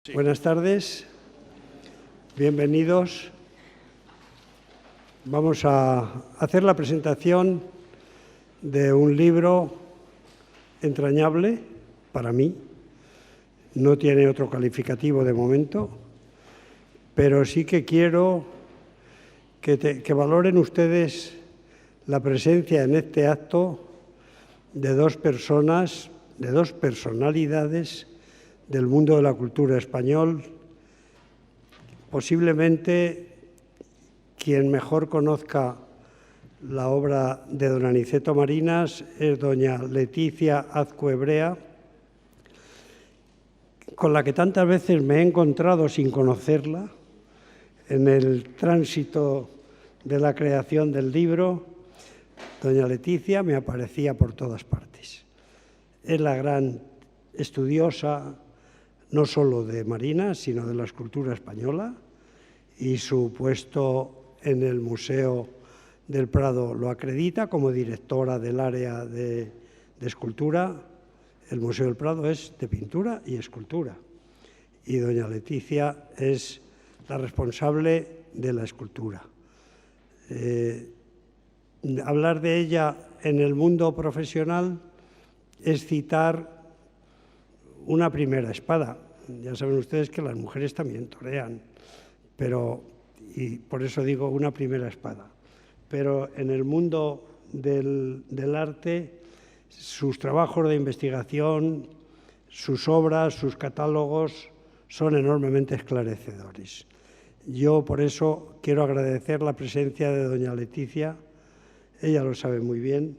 Sí. Buenas tardes, bienvenidos. Vamos a hacer la presentación de un libro entrañable para mí. No tiene otro calificativo de momento, pero sí que quiero que valoren ustedes la presencia en este acto de dos personas, de dos personalidades del mundo de la cultura español. Posiblemente quien mejor conozca la obra de don Aniceto Marinas es doña Leticia Azcue Brea, con la que tantas veces me he encontrado sin conocerla en el tránsito de la creación del libro. Doña Leticia me aparecía por todas partes. Es la gran estudiosa no solo de Marinas, sino de la escultura española, y su puesto en el Museo del Prado lo acredita como directora del área de escultura. El Museo del Prado es de pintura y escultura, y doña Leticia es la responsable de la escultura. Hablar de ella en el mundo profesional es citar una primera espada. Ya saben ustedes que las mujeres también torean, y por eso digo una primera espada. Pero en el mundo del arte, sus trabajos de investigación, sus obras, sus catálogos son enormemente esclarecedores. Yo por eso quiero agradecer la presencia de doña Leticia. Ella lo sabe muy bien,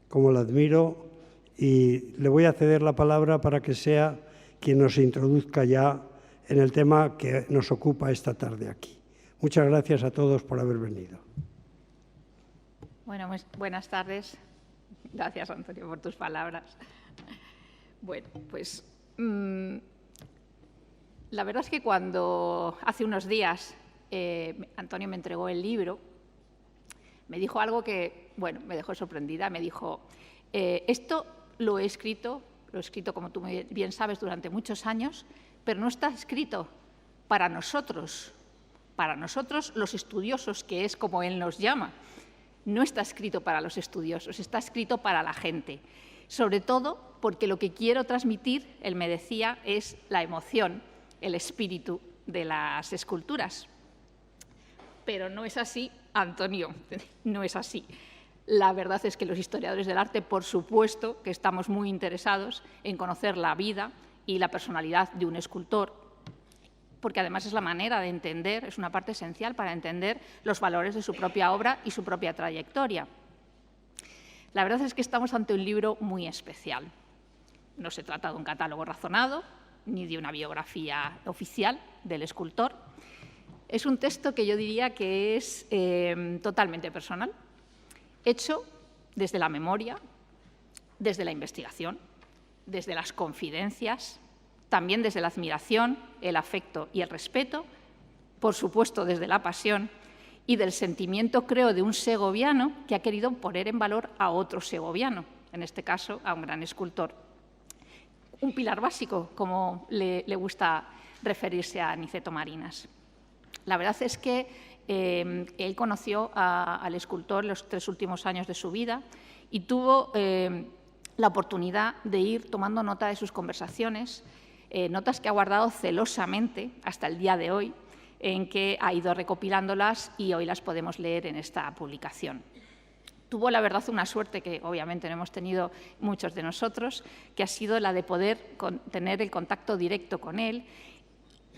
cómo la admiro, y le voy a ceder la palabra para que sea quien nos introduzca ya en el tema que nos ocupa esta tarde aquí. Muchas gracias a todos por haber venido. Bueno, buenas tardes. Gracias, Antonio, por tus palabras. Bueno, pues la verdad es que cuando hace unos días Antonio me entregó el libro, me dijo algo que, bueno, me dejó sorprendida. Me dijo, esto lo he escrito, como tú bien sabes, durante muchos años, pero no está escrito para nosotros los estudiosos, que es como él nos llama. No está escrito para los estudiosos, está escrito para la gente. Sobre todo porque lo que quiero transmitir, él me decía, es la emoción, el espíritu de las esculturas. Pero no es así, Antonio, no es así. La verdad es que los historiadores del arte, por supuesto, que estamos muy interesados en conocer la vida y la personalidad de un escultor, porque además es la manera de entender, es una parte esencial para entender los valores de su propia obra y su propia trayectoria. La verdad es que estamos ante un libro muy especial. No se trata de un catálogo razonado, ni de una biografía oficial del escultor. Es un texto que yo diría que es totalmente personal, hecho desde la memoria, desde la investigación, desde las confidencias, también desde la admiración, el afecto y el respeto, por supuesto desde la pasión y del sentimiento, creo, de un segoviano que ha querido poner en valor a otro segoviano, en este caso a un gran escultor. Un pilar básico, como le gusta referirse a Aniceto Marinas. La verdad es que él conoció al escultor los 3 últimos años de su vida y tuvo la oportunidad de ir tomando nota de sus conversaciones, notas que ha guardado celosamente hasta el día de hoy, en que ha ido recopilándolas y hoy las podemos leer en esta publicación. Tuvo, la verdad, una suerte que obviamente no hemos tenido muchos de nosotros, que ha sido la de poder tener el contacto directo con él,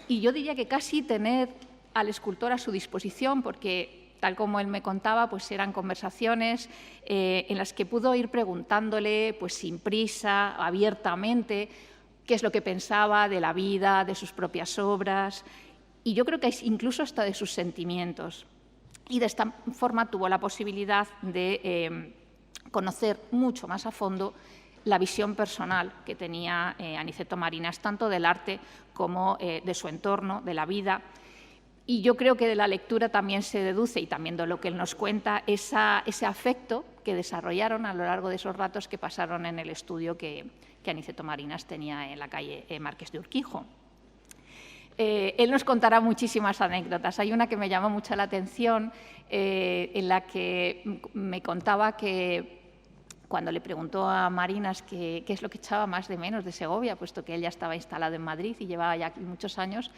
y yo diría que casi tener al escultor a su disposición, porque tal como él me contaba, pues eran conversaciones en las que pudo ir preguntándole, pues sin prisa, abiertamente, qué es lo que pensaba de la vida, de sus propias obras, y yo creo que incluso hasta de sus sentimientos. Y de esta forma tuvo la posibilidad de conocer mucho más a fondo la visión personal que tenía Aniceto Marinas, tanto del arte como de su entorno, de la vida. Y yo creo que de la lectura también se deduce, y también de lo que él nos cuenta, ese afecto que desarrollaron a lo largo de esos ratos que pasaron en el estudio que Aniceto Marinas tenía en la calle Marqués de Urquijo. Él nos contará muchísimas anécdotas. Hay una que me llamó mucho la atención, en la que me contaba que cuando le preguntó a Marinas qué es lo que echaba más de menos de Segovia, puesto que él ya estaba instalado en Madrid y llevaba ya aquí muchos años,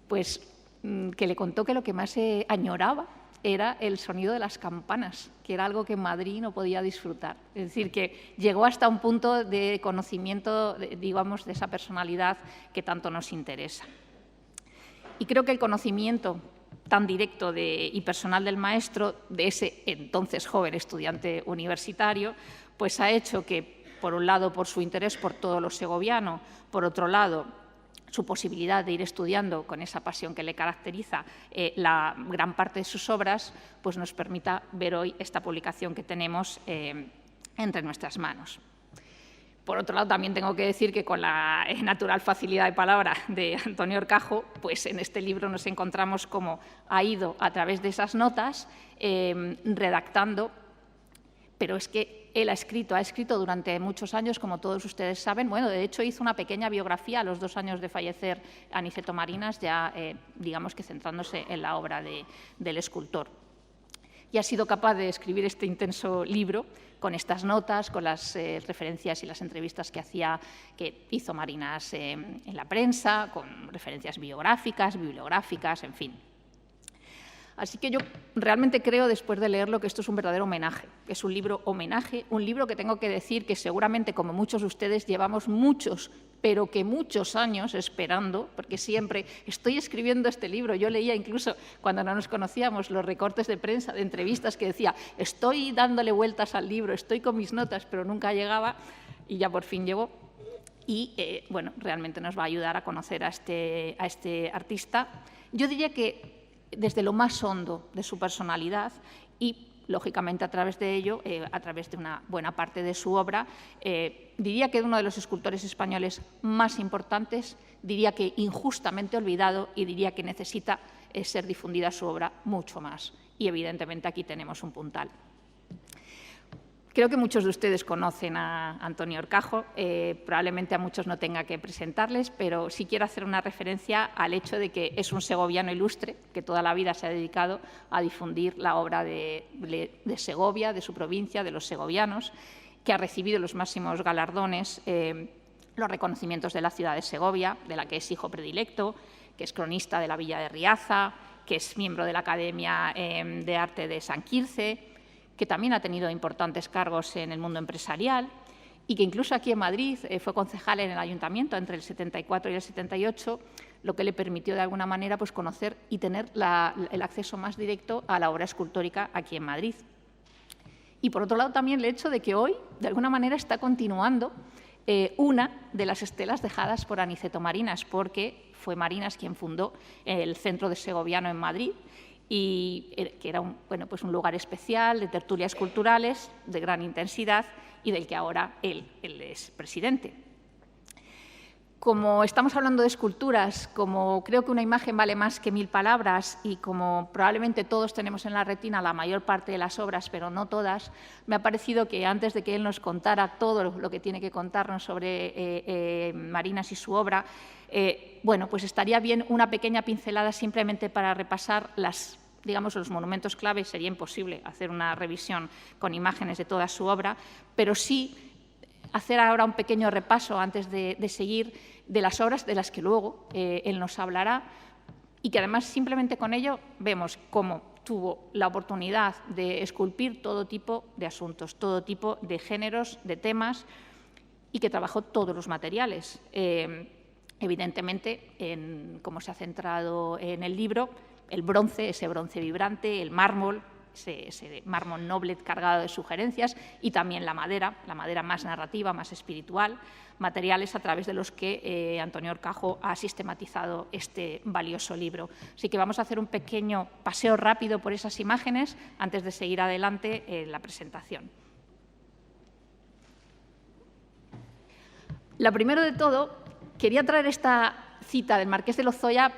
pues que le contó que lo que más añoraba era el sonido de las campanas, que era algo que en Madrid no podía disfrutar. Es decir, que llegó hasta un punto de conocimiento, digamos, de esa personalidad que tanto nos interesa. Y creo que el conocimiento tan directo y personal del maestro, de ese entonces joven estudiante universitario, pues ha hecho que, por un lado, por su interés por todo lo segoviano, por otro lado, su posibilidad de ir estudiando con esa pasión que le caracteriza la gran parte de sus obras, pues nos permita ver hoy esta publicación que tenemos entre nuestras manos. Por otro lado, también tengo que decir que con la natural facilidad de palabra de Antonio Horcajo, pues en este libro nos encontramos cómo ha ido a través de esas notas redactando, pero es que él ha escrito durante muchos años, como todos ustedes saben. Bueno, de hecho hizo una pequeña biografía a los 2 años de fallecer Aniceto Marinas, ya digamos que centrándose en la obra del escultor. Y ha sido capaz de escribir este intenso libro con estas notas, con las referencias y las entrevistas que hizo Marinas en la prensa, con referencias biográficas, bibliográficas, en fin. Así que yo realmente creo, después de leerlo, que esto es un verdadero homenaje, que es un libro homenaje, un libro que tengo que decir que seguramente, como muchos de ustedes, llevamos muchos, pero que muchos años esperando, porque siempre estoy escribiendo este libro. Yo leía incluso, cuando no nos conocíamos, los recortes de prensa, de entrevistas, que decía, estoy dándole vueltas al libro, estoy con mis notas, pero nunca llegaba, y ya por fin llegó. Y, bueno, realmente nos va a ayudar a conocer a este artista. Yo diría que desde lo más hondo de su personalidad y, lógicamente, a través de ello, a través de una buena parte de su obra, diría que es uno de los escultores españoles más importantes, diría que injustamente olvidado y diría que necesita ser difundida su obra mucho más. Y, evidentemente, aquí tenemos un puntal. Creo que muchos de ustedes conocen a Antonio Horcajo, probablemente a muchos no tenga que presentarles, pero sí quiero hacer una referencia al hecho de que es un segoviano ilustre, que toda la vida se ha dedicado a difundir la obra de Segovia, de su provincia, de los segovianos, que ha recibido los máximos galardones, los reconocimientos de la ciudad de Segovia, de la que es hijo predilecto, que es cronista de la villa de Riaza, que es miembro de la Academia de Arte de San Quirce, que también ha tenido importantes cargos en el mundo empresarial y que incluso aquí en Madrid fue concejal en el ayuntamiento entre el 74 y el 78, lo que le permitió de alguna manera pues, conocer y tener el acceso más directo a la obra escultórica aquí en Madrid. Y por otro lado también el hecho de que hoy, de alguna manera, está continuando una de las estelas dejadas por Aniceto Marinas, porque fue Marinas quien fundó el Centro de Segoviano en Madrid, y que era un lugar especial de tertulias culturales de gran intensidad y del que ahora él es presidente. Como estamos hablando de esculturas, como creo que una imagen vale más que 1000 palabras y como probablemente todos tenemos en la retina la mayor parte de las obras, pero no todas, me ha parecido que antes de que él nos contara todo lo que tiene que contarnos sobre Marinas y su obra, bueno, pues estaría bien una pequeña pincelada simplemente para repasar los monumentos clave. Sería imposible hacer una revisión con imágenes de toda su obra, pero sí hacer ahora un pequeño repaso antes de seguir de las obras de las que luego él nos hablará y que además simplemente con ello vemos cómo tuvo la oportunidad de esculpir todo tipo de asuntos, todo tipo de géneros, de temas y que trabajó todos los materiales. Evidentemente, como se ha centrado en el libro, el bronce, ese bronce vibrante, el mármol, ese mármol noble cargado de sugerencias y también la madera más narrativa, más espiritual, materiales a través de los que Antonio Horcajo ha sistematizado este valioso libro. Así que vamos a hacer un pequeño paseo rápido por esas imágenes antes de seguir adelante en la presentación. Lo primero de todo, quería traer esta cita del Marqués de Lozoya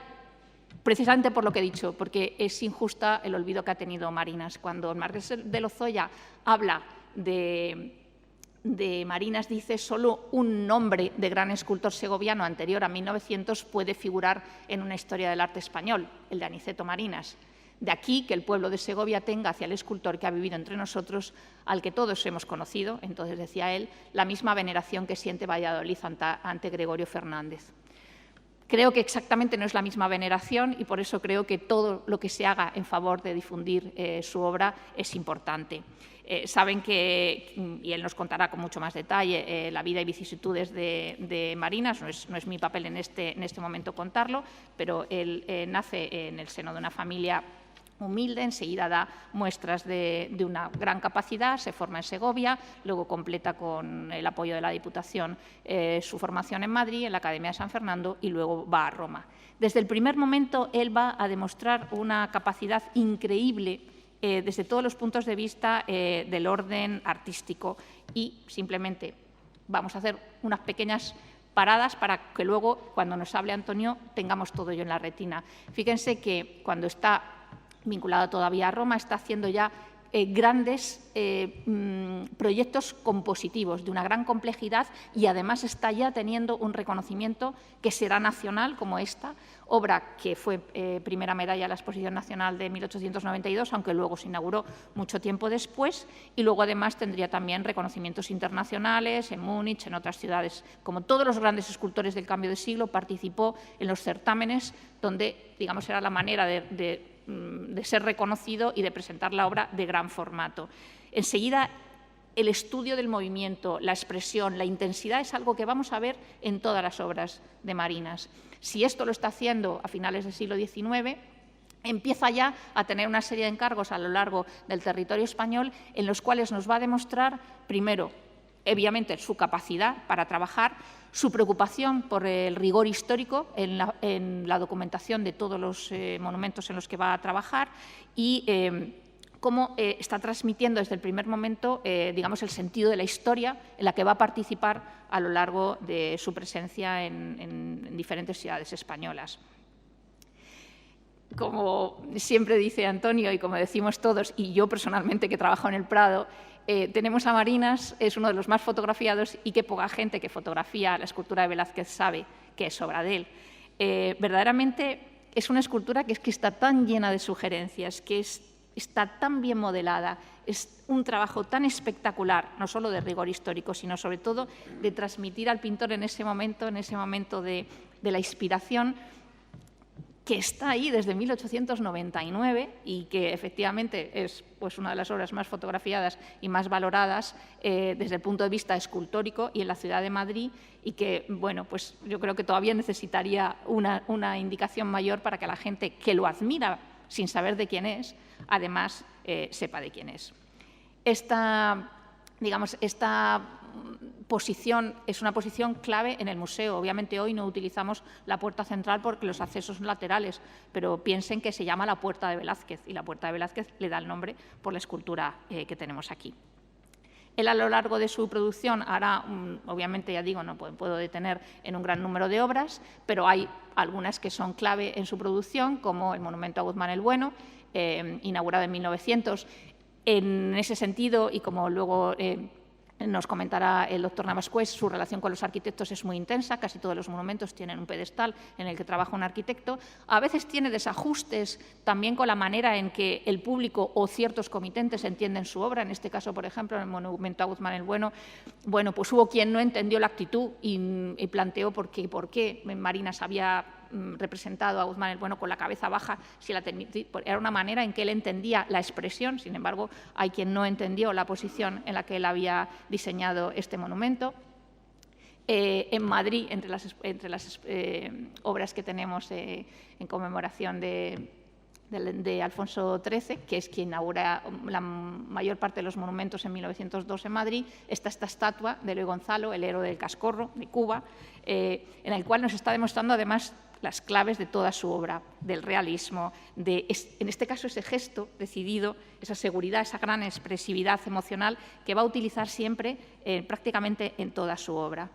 precisamente por lo que he dicho, porque es injusta el olvido que ha tenido Marinas. Cuando el Marqués de Lozoya habla de de Marinas dice: solo un nombre de gran escultor segoviano anterior a 1900 puede figurar en una historia del arte español, el de Aniceto Marinas. De aquí que el pueblo de Segovia tenga hacia el escultor que ha vivido entre nosotros, al que todos hemos conocido, entonces decía él, la misma veneración que siente Valladolid ante Gregorio Fernández. Creo que exactamente no es la misma veneración y por eso creo que todo lo que se haga en favor de difundir su obra es importante. Saben que, y él nos contará con mucho más detalle, la vida y vicisitudes de Marinas, no es mi papel en este momento contarlo, pero él nace en el seno de una familia humilde, enseguida da muestras de una gran capacidad, se forma en Segovia, luego completa con el apoyo de la Diputación su formación en Madrid, en la Academia de San Fernando, y luego va a Roma. Desde el primer momento él va a demostrar una capacidad increíble desde todos los puntos de vista del orden artístico, y simplemente vamos a hacer unas pequeñas paradas para que luego, cuando nos hable Antonio, tengamos todo ello en la retina. Fíjense que cuando está vinculado todavía a Roma, está haciendo ya grandes proyectos compositivos de una gran complejidad, y además está ya teniendo un reconocimiento que será nacional, como esta obra que fue primera medalla de la Exposición Nacional de 1892, aunque luego se inauguró mucho tiempo después, y luego además tendría también reconocimientos internacionales en Múnich, en otras ciudades. Como todos los grandes escultores del cambio de siglo, participó en los certámenes donde, digamos, era la manera de ser reconocido y de presentar la obra de gran formato. Enseguida, el estudio del movimiento, la expresión, la intensidad es algo que vamos a ver en todas las obras de Marinas. Si esto lo está haciendo a finales del siglo XIX, empieza ya a tener una serie de encargos a lo largo del territorio español en los cuales nos va a demostrar, primero, obviamente, su capacidad para trabajar, su preocupación por el rigor histórico en la documentación de todos los monumentos en los que va a trabajar, y cómo está transmitiendo desde el primer momento, digamos, el sentido de la historia en la que va a participar a lo largo de su presencia en diferentes ciudades españolas. Como siempre dice Antonio y como decimos todos, y yo personalmente que trabajo en el Prado, tenemos a Marinas, es uno de los más fotografiados, y qué poca gente que fotografía la escultura de Velázquez sabe que es obra de él. Verdaderamente es una escultura que está tan llena de sugerencias, que está tan bien modelada, es un trabajo tan espectacular, no solo de rigor histórico, sino sobre todo de transmitir al pintor en ese momento de la inspiración, que está ahí desde 1899 y que efectivamente es pues, una de las obras más fotografiadas y más valoradas desde el punto de vista escultórico y en la ciudad de Madrid, y que, bueno, pues yo creo que todavía necesitaría una indicación mayor para que la gente que lo admira sin saber de quién es, además sepa de quién es. Esta posición es una posición clave en el museo. Obviamente hoy no utilizamos la puerta central porque los accesos son laterales, pero piensen que se llama la Puerta de Velázquez, y la Puerta de Velázquez le da el nombre por la escultura que tenemos aquí. Él, a lo largo de su producción, hará, obviamente, ya digo, no puedo detener en un gran número de obras, pero hay algunas que son clave en su producción, como el monumento a Guzmán el Bueno, inaugurado en 1900. En ese sentido, y como luego nos comentará el doctor Navascués, su relación con los arquitectos es muy intensa, casi todos los monumentos tienen un pedestal en el que trabaja un arquitecto. A veces tiene desajustes también con la manera en que el público o ciertos comitentes entienden su obra. En este caso, por ejemplo, en el monumento a Guzmán el Bueno, pues hubo quien no entendió la actitud y planteó por qué Marinas había representado a Guzmán el Bueno con la cabeza baja, era una manera en que él entendía la expresión. Sin embargo, hay quien no entendió la posición en la que él había diseñado este monumento. En Madrid, entre las obras que tenemos en conmemoración de Alfonso XIII, que es quien inaugura la mayor parte de los monumentos en 1902 en Madrid, está esta estatua de Eloy Gonzalo, el héroe del Cascorro, de Cuba, en el cual nos está demostrando además las claves de toda su obra, del realismo, en este caso ese gesto decidido, esa seguridad, esa gran expresividad emocional que va a utilizar siempre prácticamente en toda su obra.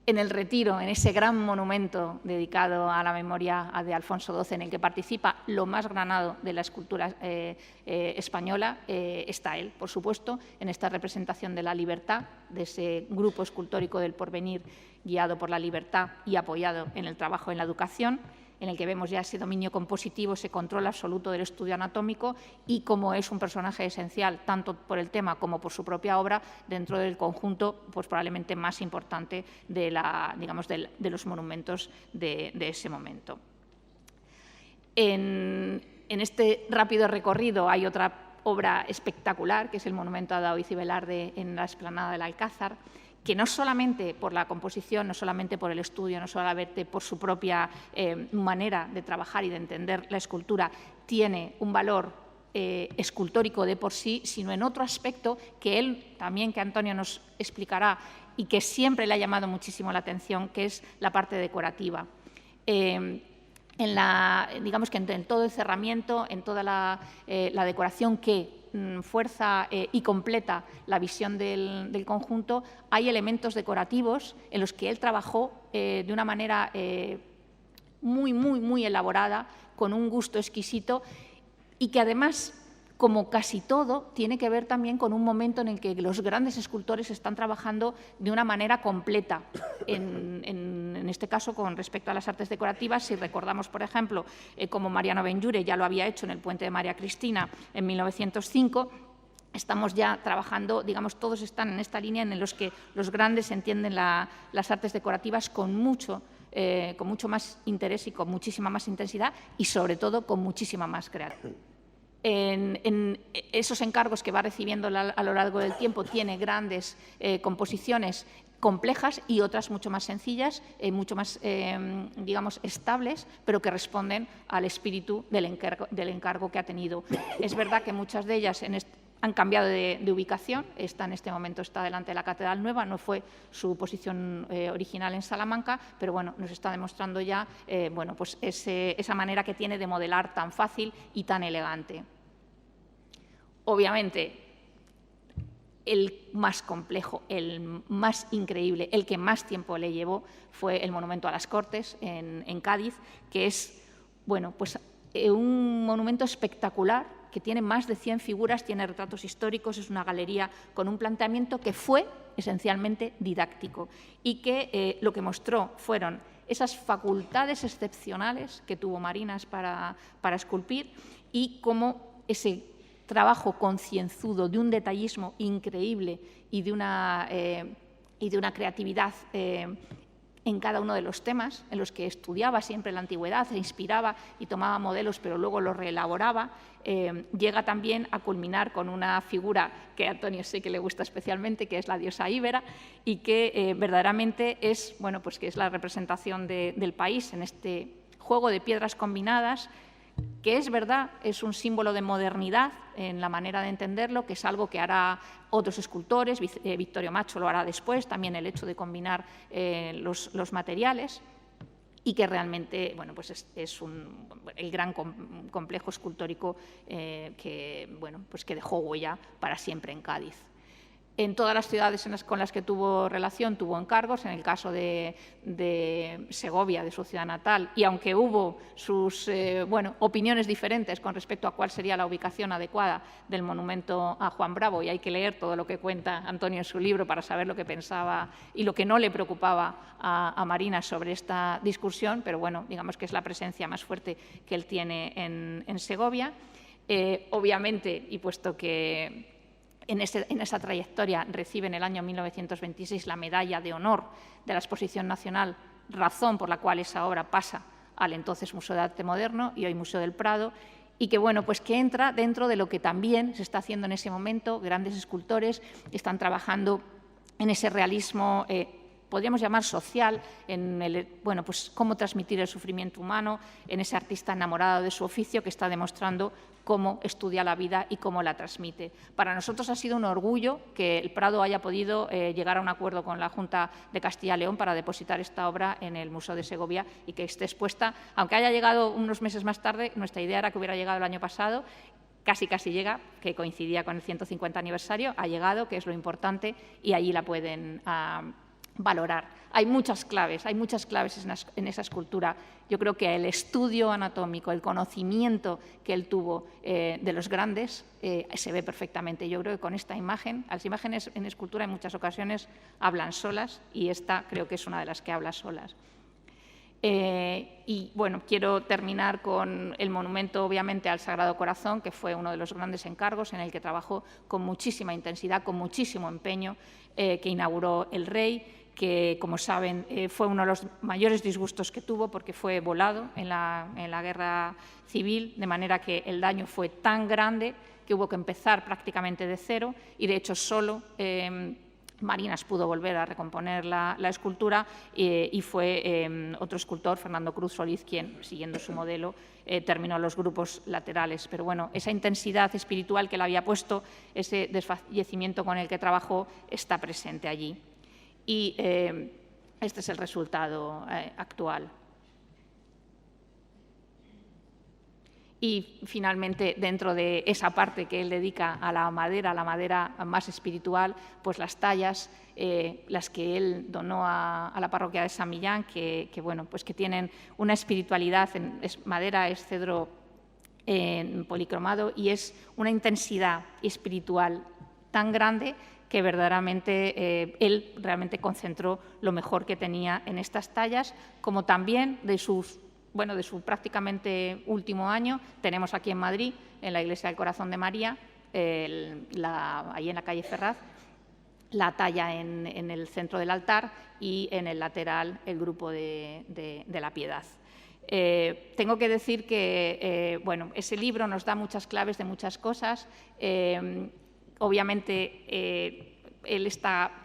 en el Retiro, en ese gran monumento dedicado a la memoria de Alfonso XII, en el que participa lo más granado de la escultura española, está él, por supuesto, en esta representación de la libertad, de ese grupo escultórico del porvenir guiado por la libertad y apoyado en el trabajo en la educación, en el que vemos ya ese dominio compositivo, ese control absoluto del estudio anatómico y cómo es un personaje esencial, tanto por el tema como por su propia obra, dentro del conjunto pues, probablemente más importante de, de los monumentos de ese momento. En este rápido recorrido hay otra obra espectacular, que es el monumento a Daoiz y Velarde en la explanada del Alcázar, que no solamente por la composición, no solamente por el estudio, no solamente por su propia manera de trabajar y de entender la escultura, tiene un valor escultórico de por sí, sino en otro aspecto que él también, que Antonio nos explicará y que siempre le ha llamado muchísimo la atención, que es la parte decorativa. Digamos que en todo el cerramiento, en toda la decoración que fuerza y completa la visión del conjunto, hay elementos decorativos en los que él trabajó de una manera muy elaborada, con un gusto exquisito y que además, como casi todo, tiene que ver también con un momento en el que los grandes escultores están trabajando de una manera completa. En este caso, con respecto a las artes decorativas, si recordamos, por ejemplo, como Mariano Benlliure ya lo había hecho en el Puente de María Cristina en 1905, estamos ya trabajando, digamos, todos están en esta línea en los que los grandes entienden las artes decorativas con mucho más interés y con muchísima más intensidad y, sobre todo, con muchísima más creatividad. En esos encargos que va recibiendo a lo largo del tiempo tiene grandes composiciones complejas y otras mucho más sencillas, mucho más, digamos, estables, pero que responden al espíritu del encargo que ha tenido. Es verdad que muchas de ellas han cambiado de ubicación. Esta en este momento está delante de la Catedral Nueva, no fue su posición original en Salamanca, pero bueno, nos está demostrando ya bueno, pues esa manera que tiene de modelar tan fácil y tan elegante. Obviamente, el más complejo, el más increíble, el que más tiempo le llevó fue el Monumento a las Cortes en Cádiz, que es, bueno, pues un monumento espectacular que tiene más de 100 figuras, tiene retratos históricos, es una galería con un planteamiento que fue esencialmente didáctico y que lo que mostró fueron esas facultades excepcionales que tuvo Marinas para esculpir y cómo ese trabajo concienzudo de un detallismo increíble y de una creatividad en cada uno de los temas en los que estudiaba siempre la antigüedad, se inspiraba y tomaba modelos, pero luego los reelaboraba, llega también a culminar con una figura que a Antonio sé que le gusta especialmente, que es la diosa Íbera, y que verdaderamente es, bueno, pues que es la representación del país en este juego de piedras combinadas, que es verdad, es un símbolo de modernidad en la manera de entenderlo, que es algo que hará otros escultores, Vittorio Macho lo hará después, también el hecho de combinar los materiales, y que realmente, bueno, pues es el gran complejo escultórico bueno, pues que dejó huella para siempre en Cádiz. En todas las ciudades con las que tuvo relación tuvo encargos, en el caso de Segovia, de su ciudad natal, y aunque hubo sus bueno, opiniones diferentes con respecto a cuál sería la ubicación adecuada del monumento a Juan Bravo, y hay que leer todo lo que cuenta Antonio en su libro para saber lo que pensaba y lo que no le preocupaba a Marinas sobre esta discusión, pero bueno, digamos que es la presencia más fuerte que él tiene en Segovia. Obviamente, y puesto que en esa trayectoria recibe en el año 1926 la Medalla de Honor de la Exposición Nacional, razón por la cual esa obra pasa al entonces Museo de Arte Moderno y hoy Museo del Prado, y que, bueno, pues que entra dentro de lo que también se está haciendo en ese momento. Grandes escultores están trabajando en ese realismo, podríamos llamar social, en bueno, pues cómo transmitir el sufrimiento humano, en ese artista enamorado de su oficio que está demostrando cómo estudia la vida y cómo la transmite. Para nosotros ha sido un orgullo que el Prado haya podido llegar a un acuerdo con la Junta de Castilla y León para depositar esta obra en el Museo de Segovia y que esté expuesta, aunque haya llegado unos meses más tarde. Nuestra idea era que hubiera llegado el año pasado, casi llega, que coincidía con el 150 aniversario, ha llegado, que es lo importante, y allí la pueden valorar. Hay muchas claves en esa escultura. Yo creo que el estudio anatómico, el conocimiento que él tuvo de los grandes, se ve perfectamente. Yo creo que con esta imagen, las imágenes en escultura en muchas ocasiones hablan solas y esta creo que es una de las que habla solas. Y bueno, quiero terminar con el monumento, obviamente, al Sagrado Corazón, que fue uno de los grandes encargos en el que trabajó con muchísima intensidad, con muchísimo empeño, que inauguró el rey, que, como saben, fue uno de los mayores disgustos que tuvo porque fue volado en la guerra civil, de manera que el daño fue tan grande que hubo que empezar prácticamente de cero y, de hecho, solo Marinas pudo volver a recomponer la escultura y fue otro escultor, Fernando Cruz Solís, quien, siguiendo su modelo, terminó los grupos laterales. Pero bueno, esa intensidad espiritual que le había puesto, ese desfallecimiento con el que trabajó, está presente allí. Y este es el resultado actual. Y finalmente, dentro de esa parte que él dedica a la madera más espiritual, pues las tallas, las que él donó a la parroquia de San Millán, bueno, pues que tienen una espiritualidad, es madera, es cedro policromado y es una intensidad espiritual tan grande que verdaderamente él realmente concentró lo mejor que tenía en estas tallas, como también de su prácticamente último año. Tenemos aquí en Madrid, en la Iglesia del Corazón de María, ahí en la calle Ferraz, la talla en el centro del altar y en el lateral el grupo de la Piedad. Tengo que decir que bueno, ese libro nos da muchas claves de muchas cosas. Obviamente, él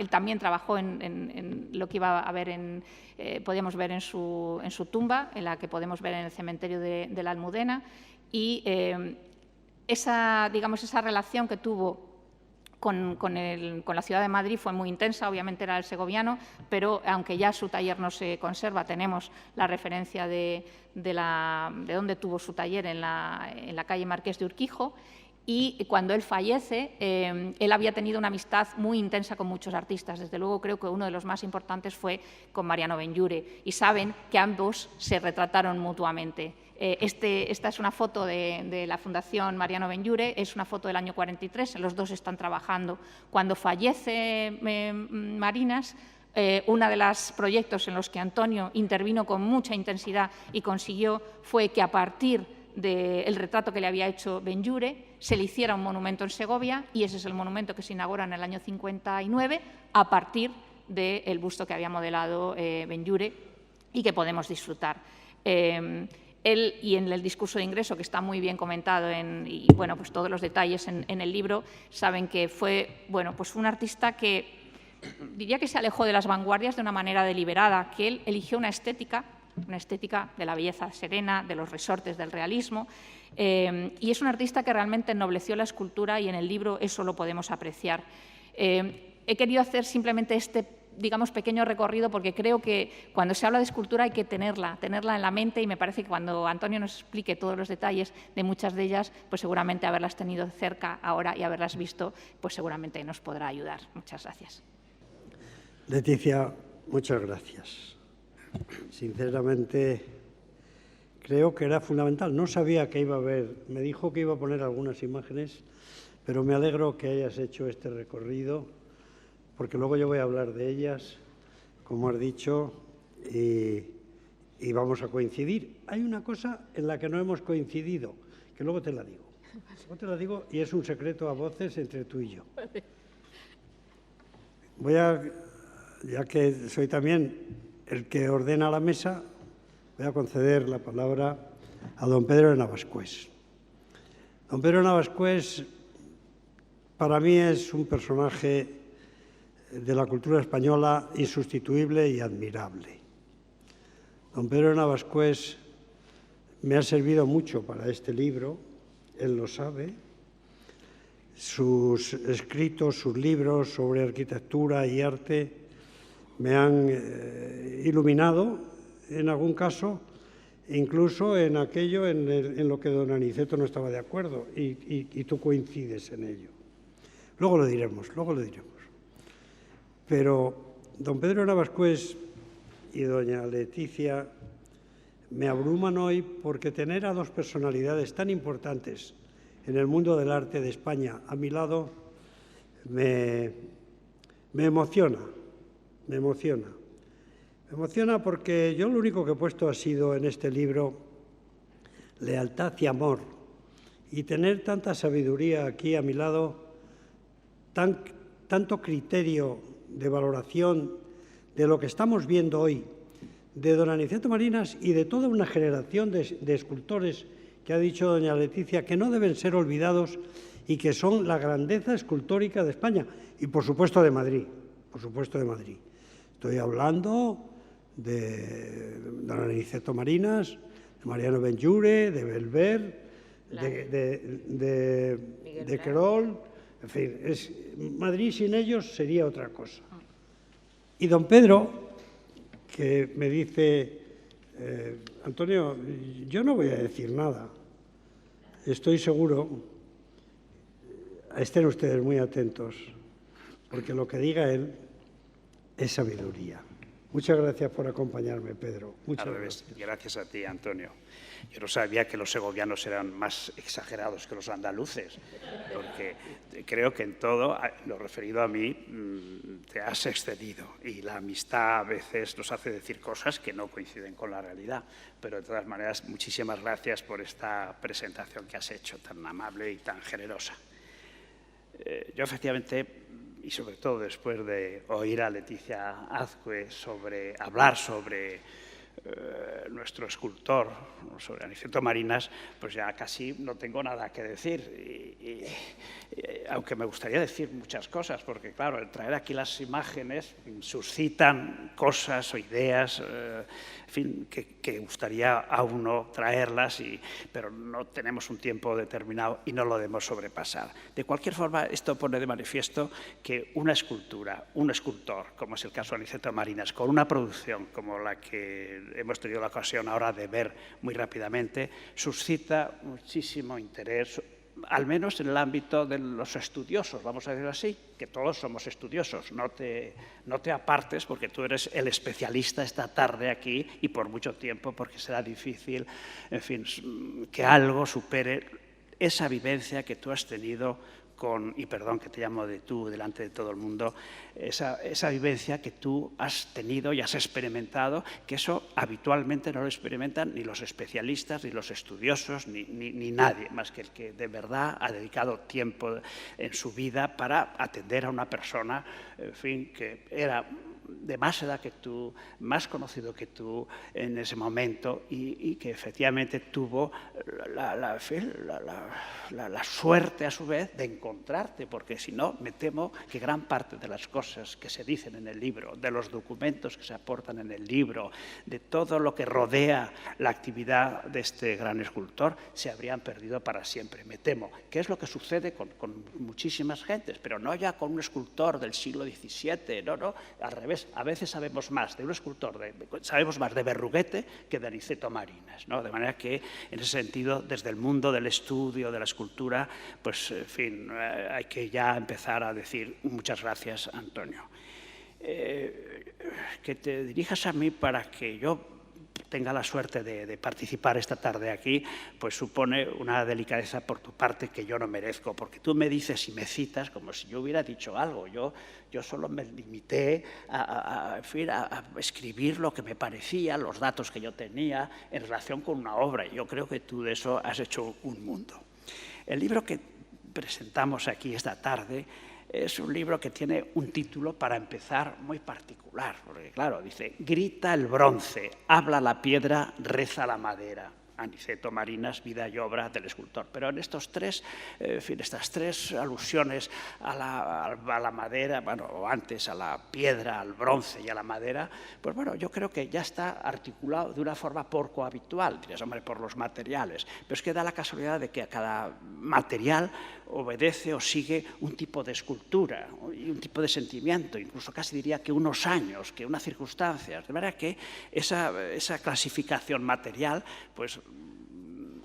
también trabajó en lo que iba a ver podíamos ver en su tumba, en la que podemos ver en el cementerio de la Almudena, y esa relación que tuvo con la ciudad de Madrid fue muy intensa. Obviamente era el segoviano, pero aunque ya su taller no se conserva, tenemos la referencia de dónde tuvo su taller en la calle Marqués de Urquijo. Y cuando él fallece, él había tenido una amistad muy intensa con muchos artistas. Desde luego, creo que uno de los más importantes fue con Mariano Benlliure. Y saben que ambos se retrataron mutuamente. Esta es una foto de la Fundación Mariano Benlliure, es una foto del año 43, los dos están trabajando. Cuando fallece Marinas, uno de los proyectos en los que Antonio intervino con mucha intensidad y consiguió fue que a partir del retrato que le había hecho Benlliure se le hiciera un monumento en Segovia, y ese es el monumento que se inaugura en el año 59 a partir del busto que había modelado Benlliure y que podemos disfrutar. Él, y en el discurso de ingreso, que está muy bien comentado y bueno, pues todos los detalles en el libro, saben que fue pues un artista que diría que se alejó de las vanguardias de una manera deliberada, que él eligió una estética de la belleza serena, de los resortes del realismo, y es un artista que realmente ennobleció la escultura, y en el libro eso lo podemos apreciar. He querido hacer simplemente este pequeño recorrido porque creo que cuando se habla de escultura hay que tenerla en la mente, y me parece que cuando Antonio nos explique todos los detalles de muchas de ellas, pues seguramente haberlas tenido cerca ahora y haberlas visto, pues seguramente nos podrá ayudar. Muchas gracias. Leticia, muchas gracias. Sinceramente, creo que era fundamental. No sabía que iba a haber, me dijo que iba a poner algunas imágenes, pero me alegro que hayas hecho este recorrido, porque luego yo voy a hablar de ellas, como has dicho, y vamos a coincidir. Hay una cosa en la que no hemos coincidido, que luego te la digo. Luego te la digo, y es un secreto a voces entre tú y yo. Ya que soy también el que ordena la mesa, voy a conceder la palabra a don Pedro de Navascués. Don Pedro de Navascués para mí es un personaje de la cultura española insustituible y admirable. Don Pedro de Navascués me ha servido mucho para este libro, él lo sabe. Sus escritos, sus libros sobre arquitectura y arte me han iluminado en algún caso, incluso en aquello en lo que don Aniceto no estaba de acuerdo, y tú coincides en ello. Luego lo diremos. Pero Don Pedro Navascués y doña Leticia me abruman hoy porque tener a dos personalidades tan importantes en el mundo del arte de España a mi lado me emociona, me emociona. Me emociona porque yo lo único que he puesto ha sido en este libro lealtad y amor. Y tener tanta sabiduría aquí a mi lado, tanto criterio de valoración de lo que estamos viendo hoy, de don Aniceto Marinas y de toda una generación de escultores que ha dicho doña Leticia que no deben ser olvidados y que son la grandeza escultórica de España y, por supuesto, de Madrid. Por supuesto, de Madrid. Estoy hablando de don Aniceto Marinas, de Mariano Benlliure, de Belver, de Querol. En fin, Madrid sin ellos sería otra cosa. Y don Pedro, que me dice, Antonio, yo no voy a decir nada. Estoy seguro, estén ustedes muy atentos, porque lo que diga él es sabiduría. Muchas gracias por acompañarme, Pedro. Muchas gracias. Gracias a ti, Antonio. Yo no sabía que los segovianos eran más exagerados que los andaluces, porque creo que en todo, lo referido a mí, te has excedido. Y la amistad a veces nos hace decir cosas que no coinciden con la realidad. Pero de todas maneras, muchísimas gracias por esta presentación que has hecho, tan amable y tan generosa. Yo efectivamente, y sobre todo después de oír a Leticia Azcue hablar sobre nuestro escultor, sobre Aniceto Marinas, pues ya casi no tengo nada que decir. Aunque me gustaría decir muchas cosas, porque claro, el traer aquí las imágenes suscitan cosas o ideas, en fin, que gustaría a uno traerlas, pero no tenemos un tiempo determinado y no lo debemos sobrepasar. De cualquier forma, esto pone de manifiesto que una escultura, un escultor, como es el caso de Aniceto Marinas, con una producción como la que hemos tenido la ocasión ahora de ver muy rápidamente, suscita muchísimo interés, al menos en el ámbito de los estudiosos, vamos a decirlo así, que todos somos estudiosos. No te apartes porque tú eres el especialista esta tarde aquí y por mucho tiempo, porque será difícil, en fin, que algo supere esa vivencia que tú has tenido y perdón que te llamo de tú delante de todo el mundo, esa vivencia que tú has tenido y has experimentado, que eso habitualmente no lo experimentan ni los especialistas, ni los estudiosos, ni nadie, más que el que de verdad ha dedicado tiempo en su vida para atender a una persona, en fin, que era de más edad que tú, más conocido que tú en ese momento y que efectivamente tuvo la suerte a su vez de encontrarte, porque si no, me temo que gran parte de las cosas que se dicen en el libro, de los documentos que se aportan en el libro, de todo lo que rodea la actividad de este gran escultor, se habrían perdido para siempre. Me temo que es lo que sucede con muchísimas gentes, pero no ya con un escultor del siglo XVII, no, al revés. A veces sabemos más de un escultor, sabemos más de Berruguete que de Aniceto Marinas, ¿no? De manera que, en ese sentido, desde el mundo del estudio, de la escultura, pues, en fin, hay que ya empezar a decir muchas gracias, Antonio. Que te dirijas a mí para que yo tenga la suerte de participar esta tarde aquí, pues supone una delicadeza por tu parte que yo no merezco, porque tú me dices y me citas como si yo hubiera dicho algo. Yo solo me limité a escribir lo que me parecía, los datos que yo tenía en relación con una obra, y yo creo que tú de eso has hecho un mundo. El libro que presentamos aquí esta tarde es un libro que tiene un título, para empezar, muy particular, porque claro, dice: grita el bronce, habla la piedra, reza la madera. Aniceto Marinas, vida y obra del escultor. Pero en estos estas tres alusiones a la madera, bueno, o antes a la piedra, al bronce y a la madera, pues bueno, yo creo que ya está articulado de una forma poco habitual, dirías, hombre, por los materiales. Pero es que da la casualidad de que a cada material obedece o sigue un tipo de escultura y un tipo de sentimiento, incluso casi diría que unos años, que unas circunstancias. De manera que esa clasificación material, pues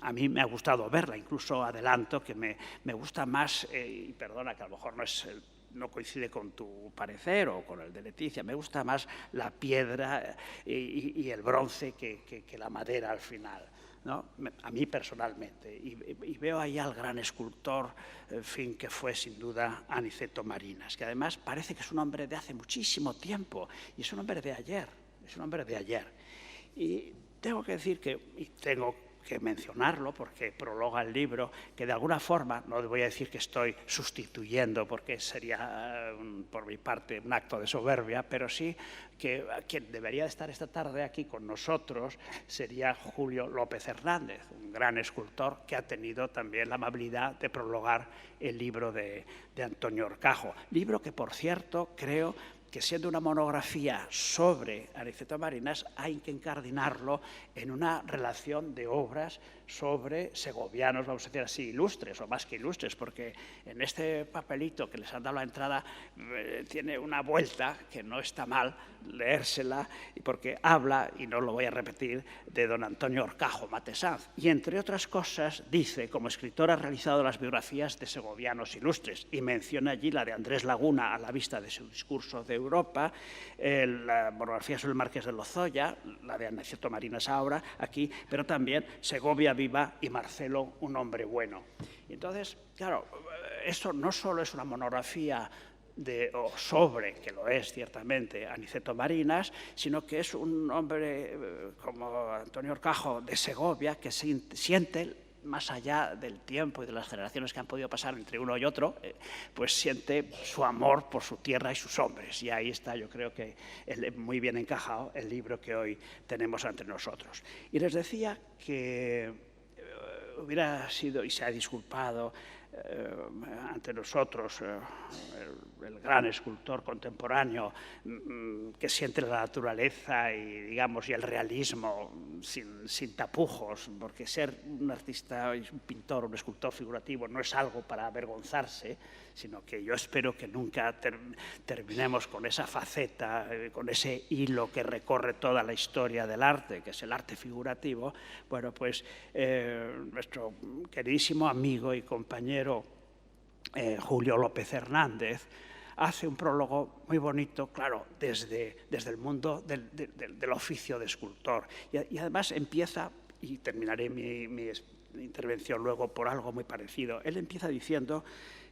a mí me ha gustado verla, incluso adelanto que me gusta más, y perdona que a lo mejor no es no coincide con tu parecer o con el de Leticia. Me gusta más la piedra y el bronce que la madera al final, ¿no? A mí personalmente. Y veo ahí al gran escultor, en fin, que fue sin duda Aniceto Marinas, que además parece que es un hombre de hace muchísimo tiempo, y es un hombre de ayer, es un hombre de ayer. Y tengo que decir tengo que mencionarlo porque prologa el libro, que de alguna forma, no voy a decir que estoy sustituyendo porque sería por mi parte un acto de soberbia, pero sí que quien debería estar esta tarde aquí con nosotros sería Julio López Hernández, un gran escultor que ha tenido también la amabilidad de prologar el libro de Antonio Horcajo. Libro que, por cierto, creo que siendo una monografía sobre Aniceto Marinas, hay que incardinarlo en una relación de obras sobre segovianos, vamos a decir así, ilustres, o más que ilustres, porque en este papelito que les han dado la entrada tiene una vuelta que no está mal leérsela, porque habla, y no lo voy a repetir, de don Antonio Horcajo Matesanz. Y entre otras cosas dice, como escritor ha realizado las biografías de segovianos ilustres, y menciona allí la de Andrés Laguna a la vista de su discurso de Europa, la monografía sobre el Marqués de Lozoya, la de Aniceto Marinas ahora, aquí, pero también Segovia viva y Marcelo, un hombre bueno. Y entonces, claro, esto no solo es una monografía sobre, que lo es ciertamente, Aniceto Marinas, sino que es un hombre como Antonio Horcajo de Segovia que siente, más allá del tiempo y de las generaciones que han podido pasar entre uno y otro, pues siente su amor por su tierra y sus hombres. Y ahí está, yo creo que muy bien encajado el libro que hoy tenemos ante nosotros. Y les decía que hubiera sido, y se ha disculpado ante nosotros, el gran escultor contemporáneo que siente la naturaleza y, digamos, y el realismo sin tapujos, porque ser un artista, un pintor, un escultor figurativo no es algo para avergonzarse, sino que yo espero que nunca terminemos con esa faceta, con ese hilo que recorre toda la historia del arte, que es el arte figurativo. Bueno, pues nuestro queridísimo amigo y compañero Julio López Hernández hace un prólogo muy bonito, claro, desde el mundo del oficio de escultor. Y además empieza, y terminaré mi intervención luego por algo muy parecido, él empieza diciendo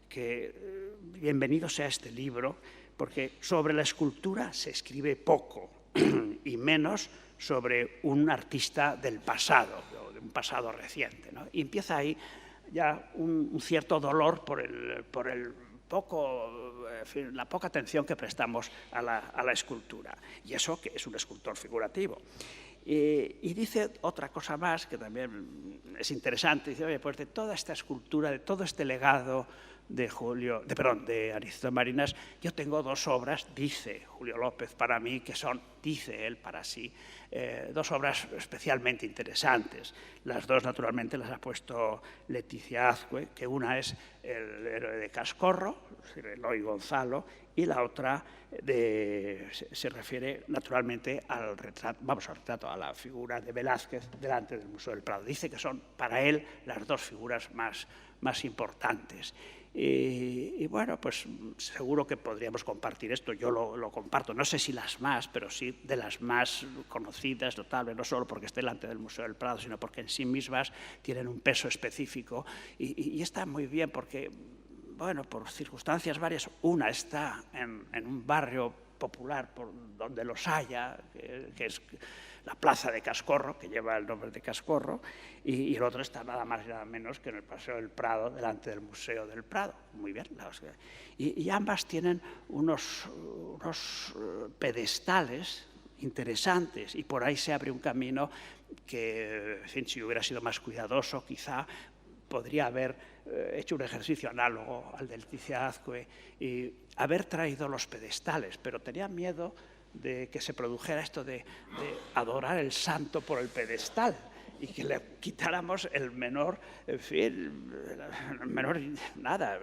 que bienvenido sea este libro, porque sobre la escultura se escribe poco y menos sobre un artista del pasado, de un pasado reciente, ¿no? Y empieza ahí ya un cierto dolor por el poco, en fin, la poca atención que prestamos a la escultura. Y eso que es un escultor figurativo. Y dice otra cosa más que también es interesante. Dice, oye, pues de toda esta escultura, de todo este legado de Aniceto Marinas, yo tengo dos obras, dice Julio López, para mí, que son, dice él para sí, dos obras especialmente interesantes. Las dos, naturalmente, las ha puesto Leticia Azcue, que una es El héroe de Cascorro, Eloy Gonzalo, y la otra se refiere, naturalmente, al retrato, a la figura de Velázquez delante del Museo del Prado. Dice que son, para él, las dos figuras más importantes. Y bueno, pues seguro que podríamos compartir esto. Yo lo comparto, no sé si las más, pero sí de las más conocidas, notables, no solo porque esté delante del Museo del Prado, sino porque en sí mismas tienen un peso específico. Y está muy bien porque, bueno, por circunstancias varias, una está en un barrio popular por donde los haya, que es la Plaza de Cascorro, que lleva el nombre de Cascorro, y el otro está nada más y nada menos que en el Paseo del Prado, delante del Museo del Prado. Muy bien. Y ambas tienen unos pedestales interesantes, y por ahí se abre un camino que, en fin, si hubiera sido más cuidadoso, quizá podría haber hecho un ejercicio análogo al de Leticia Azcue y haber traído los pedestales, pero tenía miedo de que se produjera esto de adorar el santo por el pedestal. y que le quitáramos el menor, en fin, el menor nada,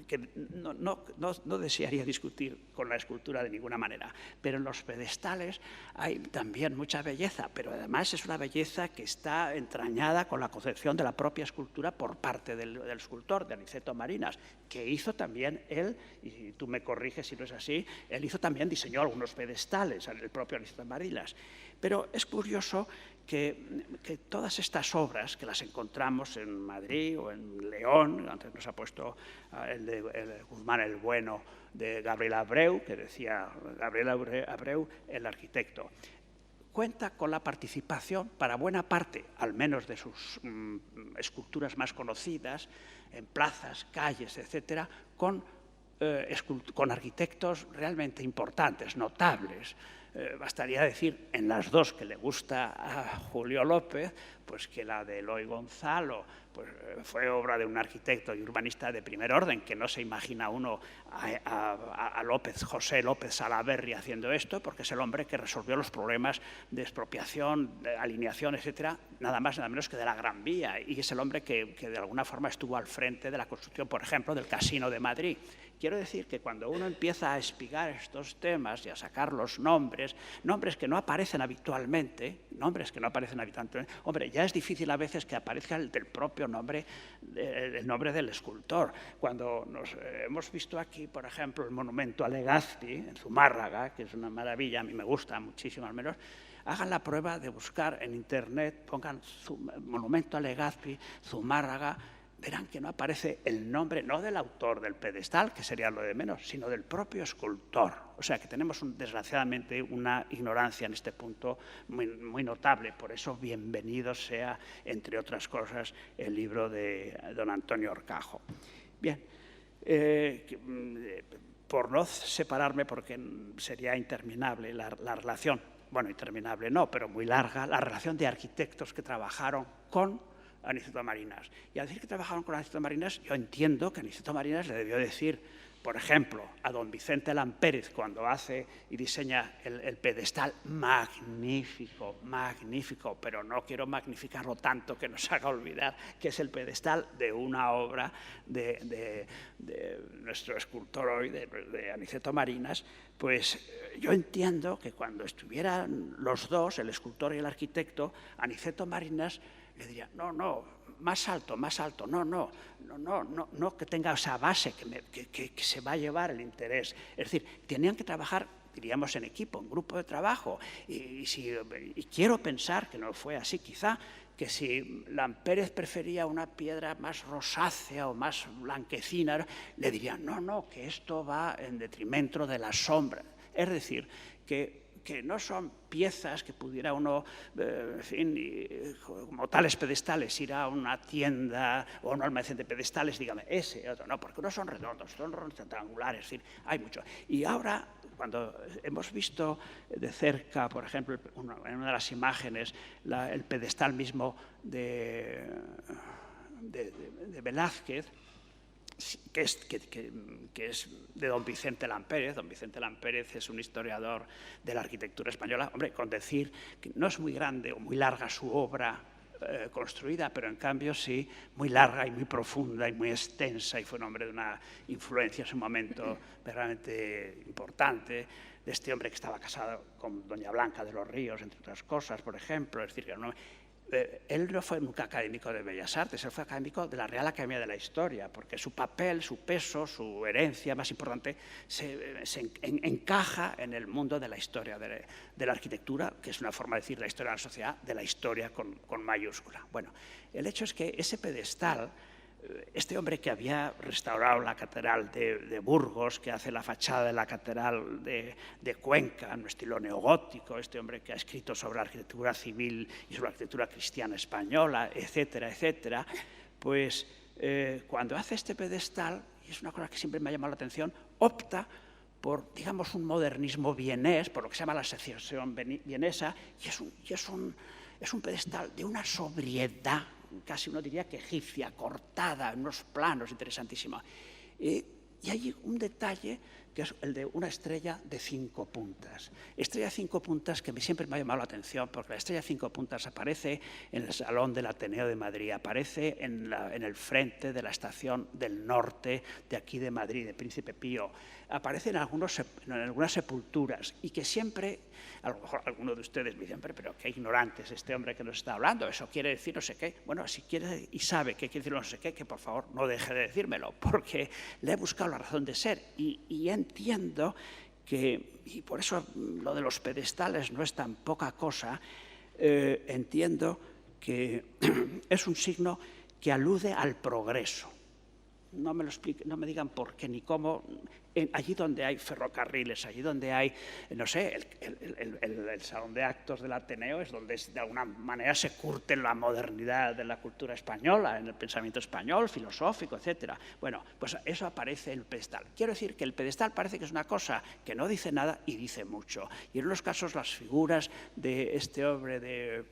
que no desearía discutir con la escultura de ninguna manera. Pero en los pedestales hay también mucha belleza, pero además es una belleza que está entrañada con la concepción de la propia escultura por parte del escultor, de Aniceto Marinas, que hizo también él, y tú me corriges si no es así, él diseñó algunos pedestales, el propio Aniceto Marinas. Pero es curioso que todas estas obras, que las encontramos en Madrid o en León, antes nos ha puesto el de Guzmán el Bueno, de Gabriel Abreu, que decía Gabriel Abreu, el arquitecto, cuenta con la participación, para buena parte, al menos de sus esculturas más conocidas, en plazas, calles, etcétera, con arquitectos realmente importantes, notables. Bastaría decir, en las dos que le gusta a Julio López, pues que la de Eloy Gonzalo pues, fue obra de un arquitecto y urbanista de primer orden, que no se imagina uno a José López Salaverry haciendo esto, porque es el hombre que resolvió los problemas de expropiación, de alineación, etcétera, nada más nada menos que de la Gran Vía, y es el hombre que de alguna forma estuvo al frente de la construcción, por ejemplo, del Casino de Madrid. Quiero decir que cuando uno empieza a espigar estos temas y a sacar los nombres que no aparecen habitualmente, hombre, ya es difícil a veces que aparezca el del propio nombre, el nombre del escultor. Cuando hemos visto aquí, por ejemplo, el monumento a Legazpi en Zumárraga, que es una maravilla, a mí me gusta muchísimo al menos, hagan la prueba de buscar en internet, pongan monumento a Legazpi, Zumárraga, verán que no aparece el nombre, no del autor del pedestal, que sería lo de menos, sino del propio escultor. O sea que tenemos, desgraciadamente, una ignorancia en este punto muy notable. Por eso, bienvenido sea, entre otras cosas, el libro de don Antonio Horcajo. Bien, por no separarme, porque sería interminable la relación, bueno, interminable no, pero muy larga, la relación de arquitectos que trabajaron con Aniceto Marinas. Y al decir que trabajaron con Aniceto Marinas, yo entiendo que Aniceto Marinas le debió decir, por ejemplo, a don Vicente Lampérez, cuando hace y diseña el pedestal, magnífico, magnífico, pero no quiero magnificarlo tanto que nos haga olvidar que es el pedestal de una obra de nuestro escultor hoy, de Aniceto Marinas, pues yo entiendo que cuando estuvieran los dos, el escultor y el arquitecto, Aniceto Marinas le diría, no, más alto, no que tenga esa base que se va a llevar el interés. Es decir, tenían que trabajar, diríamos, en equipo, en grupo de trabajo. Y quiero pensar que no fue así, quizá, que si Lampérez prefería una piedra más rosácea o más blanquecina, le dirían, no, que esto va en detrimento de la sombra. Es decir, que no son piezas que pudiera uno, en fin, como tales pedestales, ir a una tienda o a un almacén de pedestales, dígame, ese, otro, no, porque no son redondos, son rectangulares, es decir, hay mucho. Y ahora, cuando hemos visto de cerca, por ejemplo, en una de las imágenes, el pedestal mismo de Velázquez, que es de don Vicente Lampérez. Don Vicente Lampérez es un historiador de la arquitectura española. Hombre, con decir que no es muy grande o muy larga su obra construida, pero en cambio sí muy larga y muy profunda y muy extensa, y fue un hombre de una influencia en su momento verdaderamente importante, de este hombre que estaba casado con doña Blanca de los Ríos, entre otras cosas, por ejemplo. Es decir, que él no fue nunca académico de Bellas Artes, él fue académico de la Real Academia de la Historia, porque su papel, su peso, su herencia más importante se encaja en el mundo de la historia de la arquitectura, que es una forma de decir la historia de la sociedad, de la historia con mayúscula. Bueno, el hecho es que ese pedestal, este hombre que había restaurado la catedral de Burgos, que hace la fachada de la catedral de Cuenca en un estilo neogótico, este hombre que ha escrito sobre la arquitectura civil y sobre la arquitectura cristiana española, etcétera, etcétera, pues cuando hace este pedestal, y es una cosa que siempre me ha llamado la atención, opta por, digamos, un modernismo vienés, por lo que se llama la secesión vienesa, y es un pedestal de una sobriedad, casi uno diría que egipcia, cortada en unos planos interesantísimos. Y hay un detalle que es el de una estrella de 5 puntas. Estrella de 5 puntas que siempre me ha llamado la atención, porque la estrella de 5 puntas aparece en el Salón del Ateneo de Madrid, aparece en el frente de la Estación del Norte de aquí de Madrid, de Príncipe Pío, aparece en algunas sepulturas, y que siempre, a lo mejor alguno de ustedes me dicen, pero qué ignorante es este hombre que nos está hablando, eso quiere decir no sé qué. Bueno, si quiere y sabe qué quiere decir no sé qué, que por favor no deje de decírmelo, porque le he buscado la razón de ser y entiendo que, y por eso lo de los pedestales no es tan poca cosa, entiendo que es un signo que alude al progreso. No me lo expliquen, no me digan por qué ni cómo. Allí donde hay ferrocarriles, allí donde hay, no sé, el salón de actos del Ateneo es donde de alguna manera se curte la modernidad de la cultura española, en el pensamiento español, filosófico, etc. Bueno, pues eso aparece en el pedestal. Quiero decir que el pedestal parece que es una cosa que no dice nada y dice mucho. Y en unos casos las figuras de este hombre de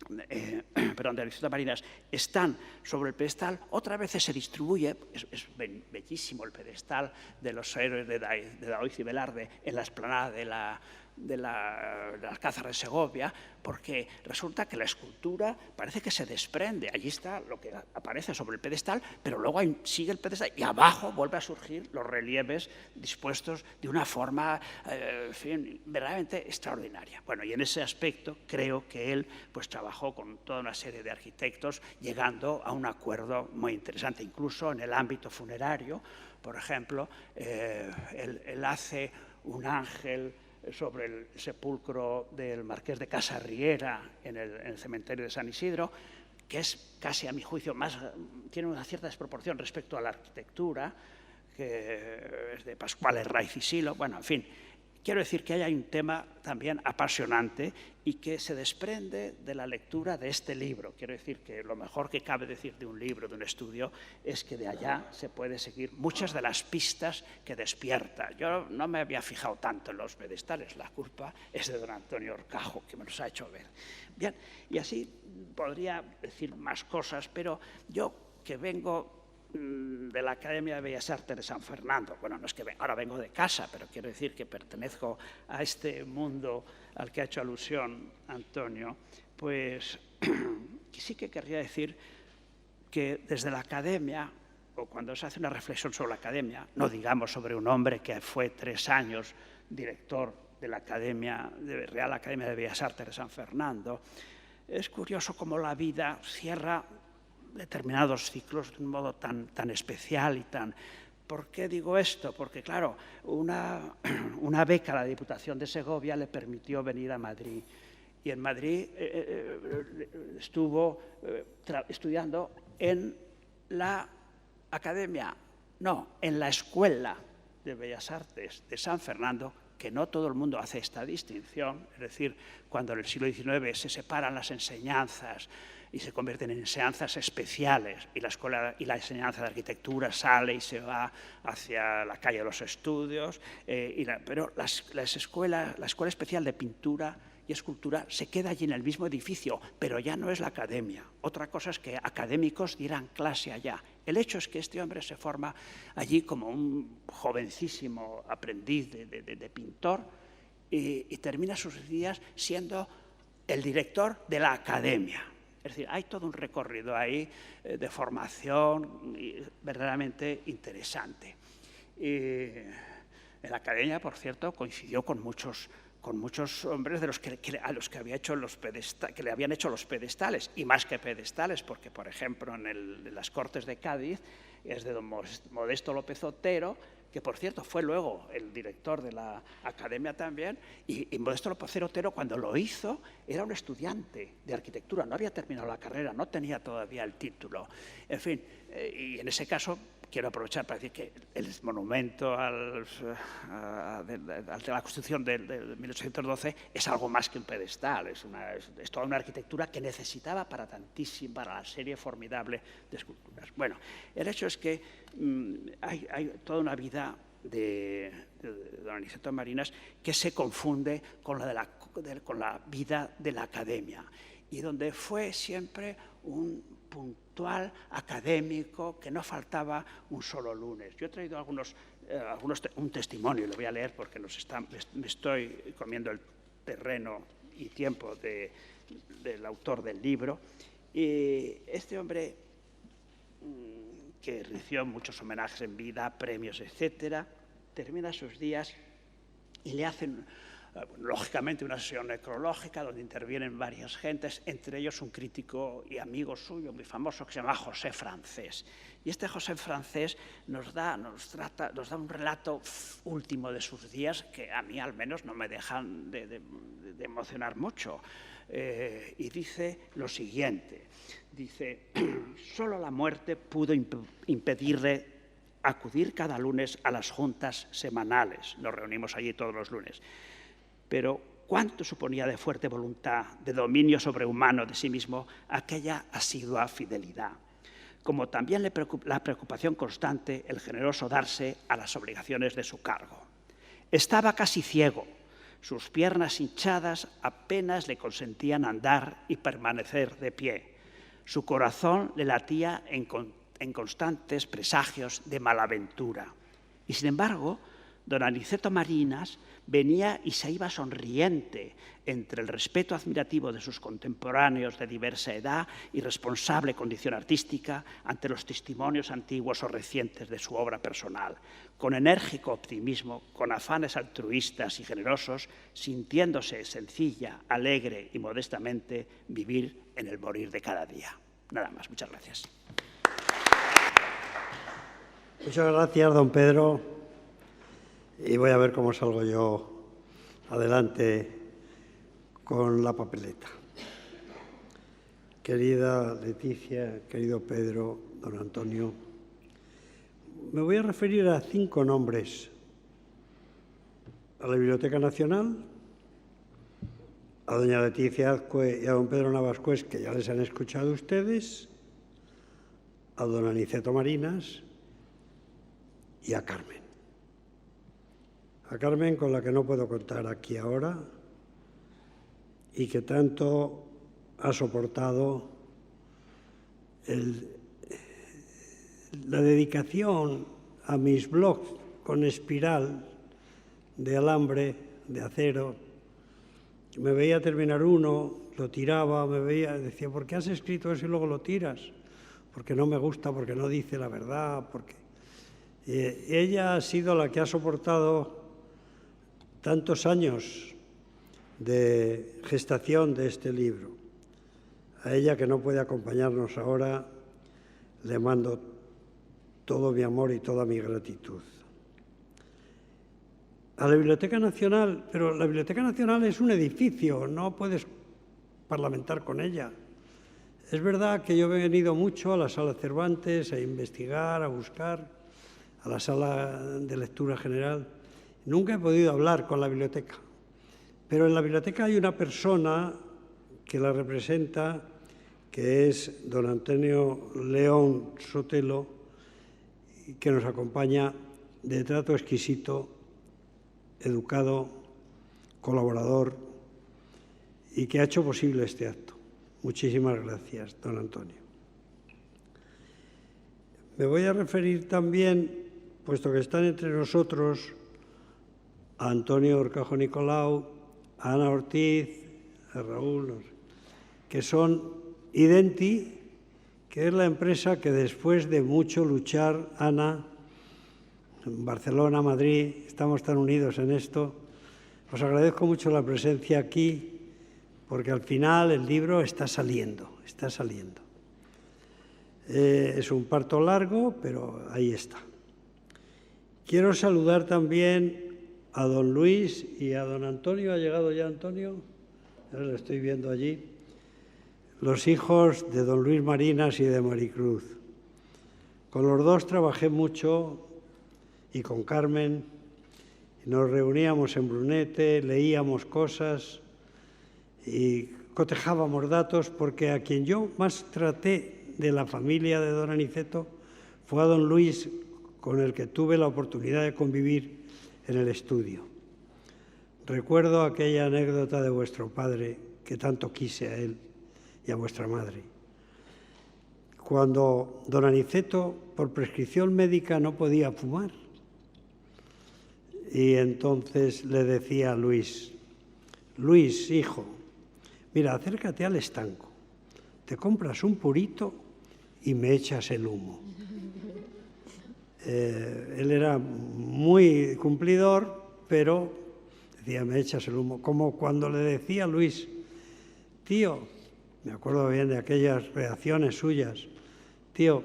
Vicente Marinas están sobre el pedestal, otras veces se distribuye, es bellísimo el pedestal de los héroes de Daoiz y Velarde en la explanada de la Alcázar de Segovia, porque resulta que la escultura parece que se desprende. Allí está lo que aparece sobre el pedestal, pero luego sigue el pedestal y abajo vuelve a surgir los relieves dispuestos de una forma, en fin, verdaderamente extraordinaria. Bueno, y en ese aspecto creo que él pues trabajó con toda una serie de arquitectos, llegando a un acuerdo muy interesante, incluso en el ámbito funerario. Por ejemplo, él hace un ángel sobre el sepulcro del marqués de Casarriera en el cementerio de San Isidro, que es casi, a mi juicio, tiene una cierta desproporción respecto a la arquitectura, que es de Pascual Herraiz y Silo. Bueno, en fin, quiero decir que hay un tema también apasionante y que se desprende de la lectura de este libro. Quiero decir que lo mejor que cabe decir de un libro, de un estudio, es que de allá se puede seguir muchas de las pistas que despierta. Yo no me había fijado tanto en los pedestales, la culpa es de don Antonio Horcajo, que me los ha hecho ver. Bien, y así podría decir más cosas, pero yo que vengo de la Academia de Bellas Artes de San Fernando. Bueno, no es que ahora vengo de casa, pero quiero decir que pertenezco a este mundo al que ha hecho alusión Antonio, pues sí que querría decir que desde la Academia, o cuando se hace una reflexión sobre la Academia, no digamos sobre un hombre que fue 3 años director de la Real Academia de Bellas Artes de San Fernando, es curioso cómo la vida cierra determinados ciclos de un modo tan especial y tan... ¿Por qué digo esto? Porque, claro, una beca a la Diputación de Segovia le permitió venir a Madrid. Y en Madrid estuvo estudiando en la Academia, no, en la Escuela de Bellas Artes de San Fernando, que no todo el mundo hace esta distinción, es decir, cuando en el siglo XIX se separan las enseñanzas y se convierten en enseñanzas especiales, y la escuela y la enseñanza de arquitectura sale y se va hacia la calle de los estudios, pero la escuela especial de pintura y escultura se queda allí en el mismo edificio, pero ya no es la academia. Otra cosa es que académicos dieran clase allá. El hecho es que este hombre se forma allí como un jovencísimo aprendiz de pintor y termina sus días siendo el director de la academia. Es decir, hay todo un recorrido ahí de formación verdaderamente interesante. Y en la academia, por cierto, coincidió con muchos hombres de a los que le habían hecho los pedestales, y más que pedestales, porque, por ejemplo, en las Cortes de Cádiz es de don Modesto López Otero, que, por cierto, fue luego el director de la Academia también, y Modesto López Otero, cuando lo hizo, era un estudiante de arquitectura, no había terminado la carrera, no tenía todavía el título. En fin, y en ese caso quiero aprovechar para decir que el monumento de la Constitución de 1812 es algo más que un pedestal, es toda una arquitectura que necesitaba para la serie formidable de esculturas. Bueno, el hecho es que hay toda una vida de don Aniceto Marinas que se confunde con la vida de la academia, y donde fue siempre un puntual académico que no faltaba un solo lunes. Yo he traído algunos un testimonio, lo voy a leer porque me estoy comiendo el terreno y tiempo del autor del libro. Y este hombre, que recibió muchos homenajes en vida, premios, etcétera, termina sus días y le hacen, lógicamente, una sesión necrológica donde intervienen varias gentes, entre ellos un crítico y amigo suyo muy famoso que se llama José Francés. Y este José Francés nos da un relato último de sus días que a mí al menos no me dejan de emocionar mucho. Y dice lo siguiente, dice: solo la muerte pudo impedirle acudir cada lunes a las juntas semanales. Nos reunimos allí todos los lunes. Pero ¿cuánto suponía de fuerte voluntad, de dominio sobrehumano de sí mismo, aquella asidua fidelidad? Como también la preocupación constante, el generoso darse a las obligaciones de su cargo. Estaba casi ciego. Sus piernas hinchadas apenas le consentían andar y permanecer de pie. Su corazón le latía en constantes presagios de malaventura. Y sin embargo, don Aniceto Marinas venía y se iba sonriente entre el respeto admirativo de sus contemporáneos de diversa edad y responsable condición artística ante los testimonios antiguos o recientes de su obra personal, con enérgico optimismo, con afanes altruistas y generosos, sintiéndose sencilla, alegre y modestamente vivir en el morir de cada día. Nada más, muchas gracias. Muchas gracias, don Pedro. Y voy a ver cómo salgo yo adelante con la papeleta. Querida Leticia, querido Pedro, don Antonio, me voy a referir a 5 nombres: a la Biblioteca Nacional, a doña Leticia Azcue y a don Pedro Navascués, que ya les han escuchado ustedes, a don Aniceto Marinas y a Carmen. A Carmen, con la que no puedo contar aquí ahora y que tanto ha soportado la dedicación a mis blogs con espiral de alambre, de acero. Me veía terminar uno, lo tiraba, decía: ¿por qué has escrito eso y luego lo tiras? Porque no me gusta, porque no dice la verdad, porque... ella ha sido la que ha soportado tantos años de gestación de este libro. A ella, que no puede acompañarnos ahora, le mando todo mi amor y toda mi gratitud. A la Biblioteca Nacional, pero la Biblioteca Nacional es un edificio, no puedes parlamentar con ella. Es verdad que yo he venido mucho a la Sala Cervantes a investigar, a buscar, a la Sala de Lectura General. Nunca he podido hablar con la biblioteca, pero en la biblioteca hay una persona que la representa, que es don Antonio León Sotelo, que nos acompaña, de trato exquisito, educado, colaborador, y que ha hecho posible este acto. Muchísimas gracias, don Antonio. Me voy a referir también, puesto que están entre nosotros, a Antonio Horcajo Nicolau, a Ana Ortiz, a Raúl, que son Identi, que es la empresa que después de mucho luchar, Ana, en Barcelona, Madrid, estamos tan unidos en esto. Os agradezco mucho la presencia aquí, porque al final el libro está saliendo, está saliendo. Es un parto largo, pero ahí está. Quiero saludar también a don Luis y a don Antonio. ¿Ha llegado ya Antonio? Ya lo estoy viendo allí. Los hijos de don Luis Marinas y de Maricruz. Con los dos trabajé mucho, y con Carmen. Nos reuníamos en Brunete, leíamos cosas y cotejábamos datos, porque a quien yo más traté de la familia de don Aniceto fue a don Luis, con el que tuve la oportunidad de convivir en el estudio. Recuerdo aquella anécdota de vuestro padre, que tanto quise a él y a vuestra madre. Cuando don Aniceto, por prescripción médica, no podía fumar, Y entonces le decía a Luis, Luis, hijo, mira, acércate al estanco, te compras un purito y me echas el humo. Él era muy cumplidor, pero decía, me echas el humo. Como cuando le decía a Luis, tío, me acuerdo bien de aquellas reacciones suyas, tío,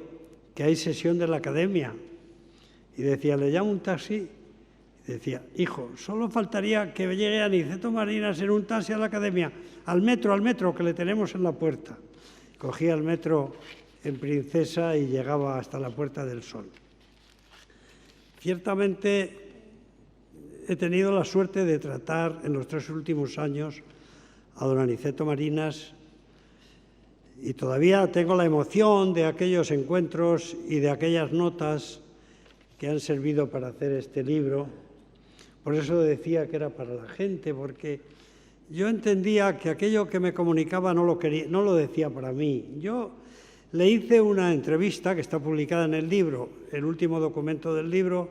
que hay sesión de la academia. Y decía, le llamo un taxi. Y decía, hijo, solo faltaría que llegue Aniceto Marinas en un taxi a la academia, al metro, que le tenemos en la puerta. Cogía el metro en Princesa y llegaba hasta la Puerta del Sol. Ciertamente he tenido la suerte de tratar en los 3 últimos años a don Aniceto Marinas y todavía tengo la emoción de aquellos encuentros y de aquellas notas que han servido para hacer este libro. Por eso decía que era para la gente, porque yo entendía que aquello que me comunicaba no lo decía para mí. Yo le hice una entrevista que está publicada en el libro, el último documento del libro,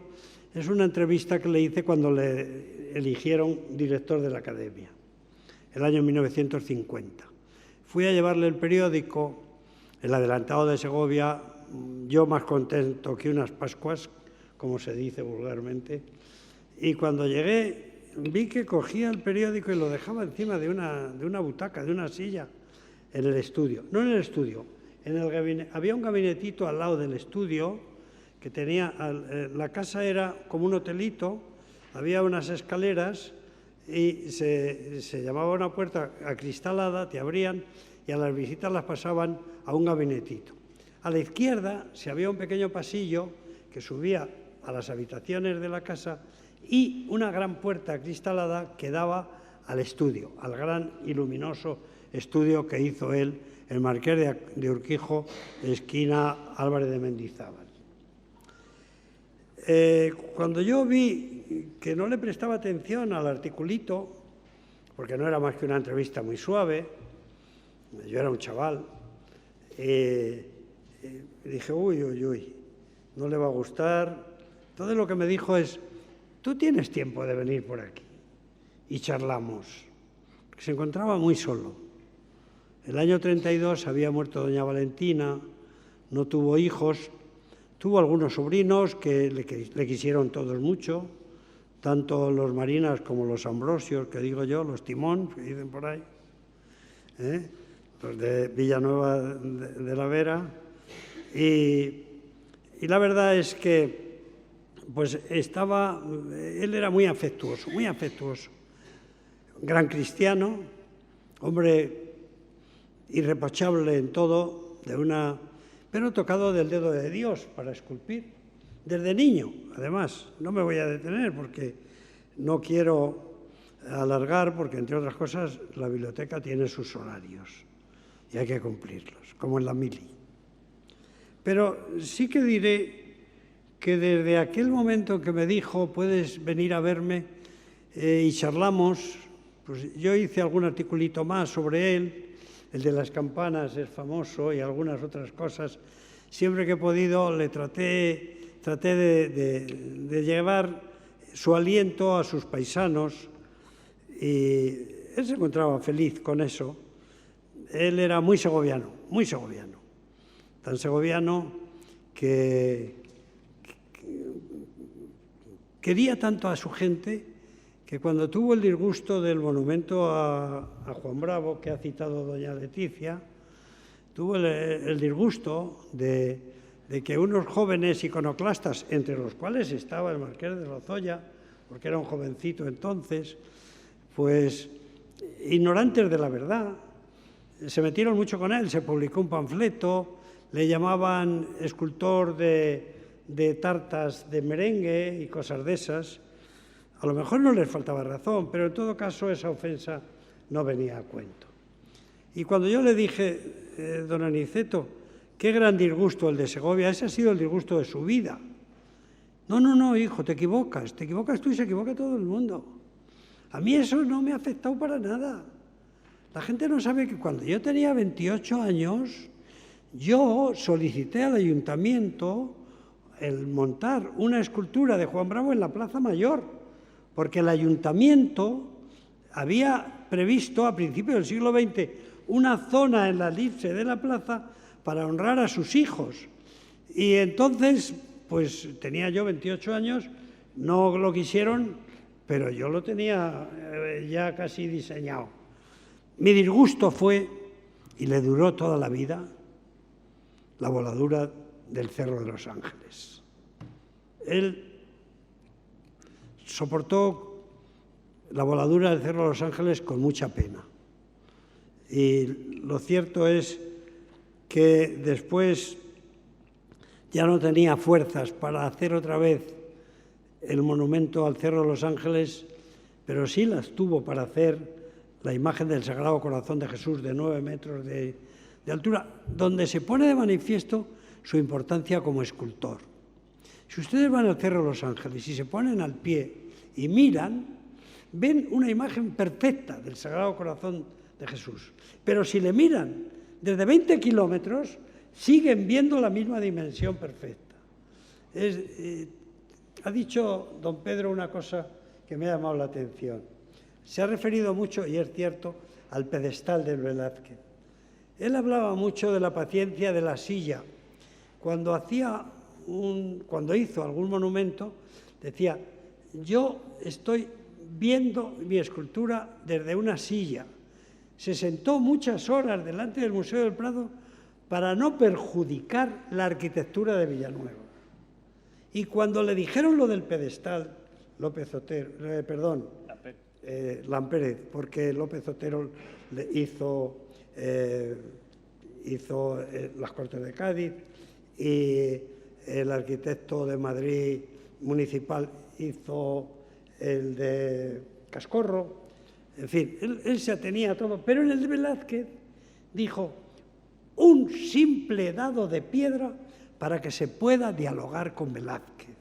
es una entrevista que le hice cuando le eligieron director de la Academia, el año 1950. Fui a llevarle el periódico, el Adelantado de Segovia, yo más contento que unas Pascuas, como se dice vulgarmente, y cuando llegué vi que cogía el periódico y lo dejaba encima de una butaca, de una silla, en el estudio. No en el estudio, en el gabinete. Había un gabinetito al lado del estudio que tenía, la casa era como un hotelito, había unas escaleras y se llamaba una puerta acristalada, te abrían y a las visitas las pasaban a un gabinetito. A la izquierda se había un pequeño pasillo que subía a las habitaciones de la casa y una gran puerta acristalada que daba al estudio, al gran y luminoso estudio que hizo él, el Marqués de Urquijo, esquina Álvarez de Mendizábal. Cuando yo vi que no le prestaba atención al articulito, porque no era más que una entrevista muy suave, yo era un chaval, dije, uy, no le va a gustar. Todo lo que me dijo es, tú tienes tiempo de venir por aquí y charlamos. Porque se encontraba muy solo. El año 32 había muerto doña Valentina, no tuvo hijos, tuvo algunos sobrinos que le quisieron todos mucho, tanto los Marinas como los Ambrosios, que digo yo, los Timón, que dicen por ahí, los de Villanueva de la Vera. Y la verdad es que pues él era muy afectuoso, gran cristiano, hombre irreprochable en todo, pero tocado del dedo de Dios para esculpir, desde niño, además. No me voy a detener porque no quiero alargar, porque entre otras cosas la biblioteca tiene sus horarios y hay que cumplirlos, como en la mili. Pero sí que diré que desde aquel momento que me dijo, puedes venir a verme y charlamos, pues yo hice algún articulito más sobre él, el de las campanas es famoso y algunas otras cosas. Siempre que he podido le traté de llevar su aliento a sus paisanos y él se encontraba feliz con eso. Él era muy segoviano, tan segoviano que quería tanto a su gente que cuando tuvo el disgusto del monumento a Juan Bravo, que ha citado doña Leticia, tuvo el disgusto de que unos jóvenes iconoclastas, entre los cuales estaba el Marqués de Lozoya, porque era un jovencito entonces, pues ignorantes de la verdad, se metieron mucho con él, se publicó un panfleto, le llamaban escultor de tartas de merengue y cosas de esas. A lo mejor no les faltaba razón, pero en todo caso esa ofensa no venía a cuento. Y cuando yo le dije, don Aniceto, qué gran disgusto el de Segovia, ese ha sido el disgusto de su vida. No, hijo, te equivocas tú y se equivoca todo el mundo. A mí eso no me ha afectado para nada. La gente no sabe que cuando yo tenía 28 años, yo solicité al ayuntamiento el montar una escultura de Juan Bravo en la Plaza Mayor, porque el ayuntamiento había previsto a principios del siglo XX una zona en la elipse de la plaza para honrar a sus hijos. Y entonces, pues tenía yo 28 años, no lo quisieron, pero yo lo tenía ya casi diseñado. Mi disgusto fue, y le duró toda la vida, la voladura del Cerro de los Ángeles. Él soportó la voladura del Cerro de los Ángeles con mucha pena. Y lo cierto es que después ya no tenía fuerzas para hacer otra vez el monumento al Cerro de los Ángeles, pero sí las tuvo para hacer la imagen del Sagrado Corazón de Jesús de 9 metros de altura, donde se pone de manifiesto su importancia como escultor. Si ustedes van al Cerro de los Ángeles y se ponen al pie y miran, ven una imagen perfecta del Sagrado Corazón de Jesús. Pero si le miran desde 20 kilómetros, siguen viendo la misma dimensión perfecta. Ha dicho don Pedro una cosa que me ha llamado la atención. Se ha referido mucho, y es cierto, al pedestal de Velázquez. Él hablaba mucho de la paciencia de la silla. Cuando hizo algún monumento, decía, yo estoy viendo mi escultura desde una silla. Se sentó muchas horas delante del Museo del Prado para no perjudicar la arquitectura de Villanueva. Y cuando le dijeron lo del pedestal, Lampérez, porque López Otero le hizo las Cortes de Cádiz y el arquitecto de Madrid municipal hizo el de Cascorro, en fin, él se atenía a todo, pero en el de Velázquez dijo un simple dado de piedra para que se pueda dialogar con Velázquez,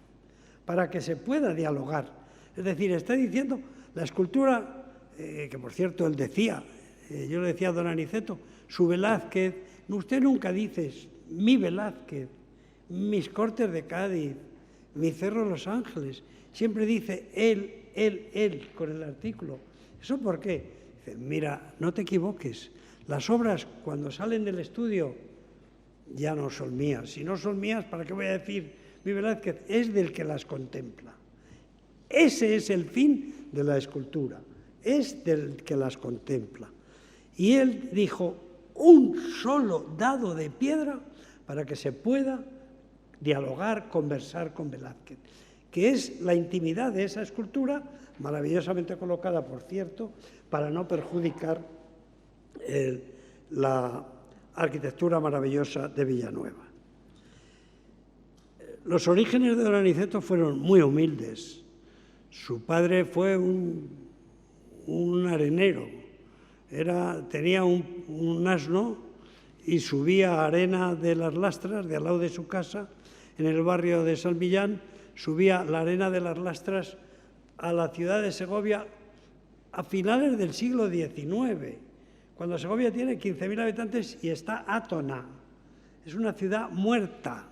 para que se pueda dialogar. Es decir, está diciendo la escultura, que por cierto él decía, yo le decía a don Aniceto, su Velázquez, usted nunca dice mi Velázquez, mis Cortes de Cádiz, mi Cerro de los Ángeles, siempre dice él, con el artículo. ¿Eso por qué? Dice, mira, no te equivoques, las obras cuando salen del estudio ya no son mías. Si no son mías, ¿para qué voy a decir mi Velázquez? Es del que las contempla. Ese es el fin de la escultura, es del que las contempla. Y él dijo, un solo dado de piedra para que se pueda dialogar, conversar con Velázquez, que es la intimidad de esa escultura, maravillosamente colocada, por cierto, para no perjudicar la arquitectura maravillosa de Villanueva. Los orígenes de don Aniceto fueron muy humildes. Su padre fue un arenero, tenía un asno y subía arena de las lastras de al lado de su casa, en el barrio de San Millán, subía la arena de las lastras a la ciudad de Segovia a finales del siglo XIX, cuando Segovia tiene 15.000 habitantes y está átona. Es una ciudad muerta.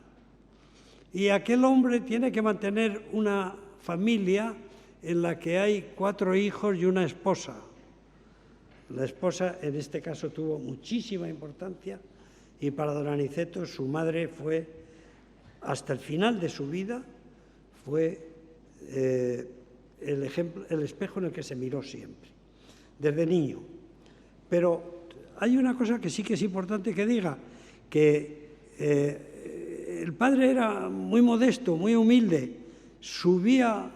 Y aquel hombre tiene que mantener una familia en la que hay 4 hijos y una esposa. La esposa, en este caso, tuvo muchísima importancia y para don Aniceto, su madre fue, hasta el final de su vida, fue el espejo en el que se miró siempre, desde niño. Pero hay una cosa que sí que es importante que diga, que el padre era muy modesto, muy humilde, subía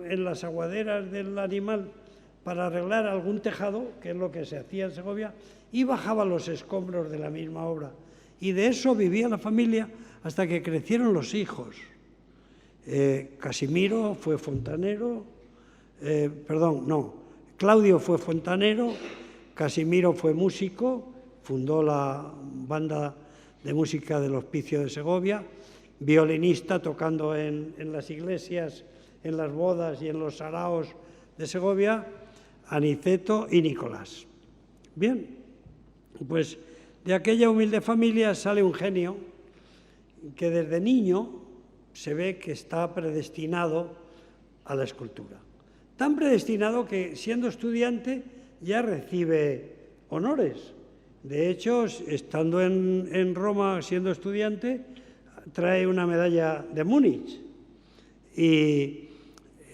en las aguaderas del animal para arreglar algún tejado, que es lo que se hacía en Segovia, y bajaba los escombros de la misma obra. Y de eso vivía la familia hasta que crecieron los hijos. Casimiro fue fontanero, Claudio fue fontanero, Casimiro fue músico, fundó la banda de música del Hospicio de Segovia, violinista tocando en las iglesias, en las bodas y en los saraos de Segovia, Aniceto y Nicolás. Bien, pues de aquella humilde familia sale un genio que desde niño se ve que está predestinado a la escultura. tan predestinado que siendo estudiante ya recibe honores. De hecho, estando en Roma siendo estudiante, trae una medalla de Múnich. Y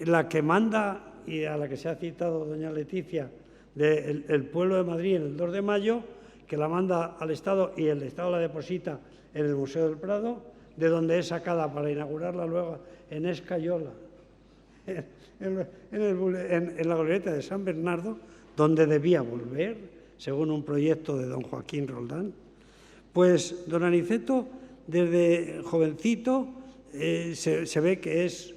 la que manda, y a la que se ha citado doña Leticia, del pueblo de Madrid en el 2 de mayo, que la manda al Estado y el Estado la deposita en el Museo del Prado, de donde es sacada para inaugurarla luego en Escayola, en la glorieta de San Bernardo, donde debía volver, según un proyecto de don Joaquín Roldán. Pues don Aniceto, desde jovencito, se ve que es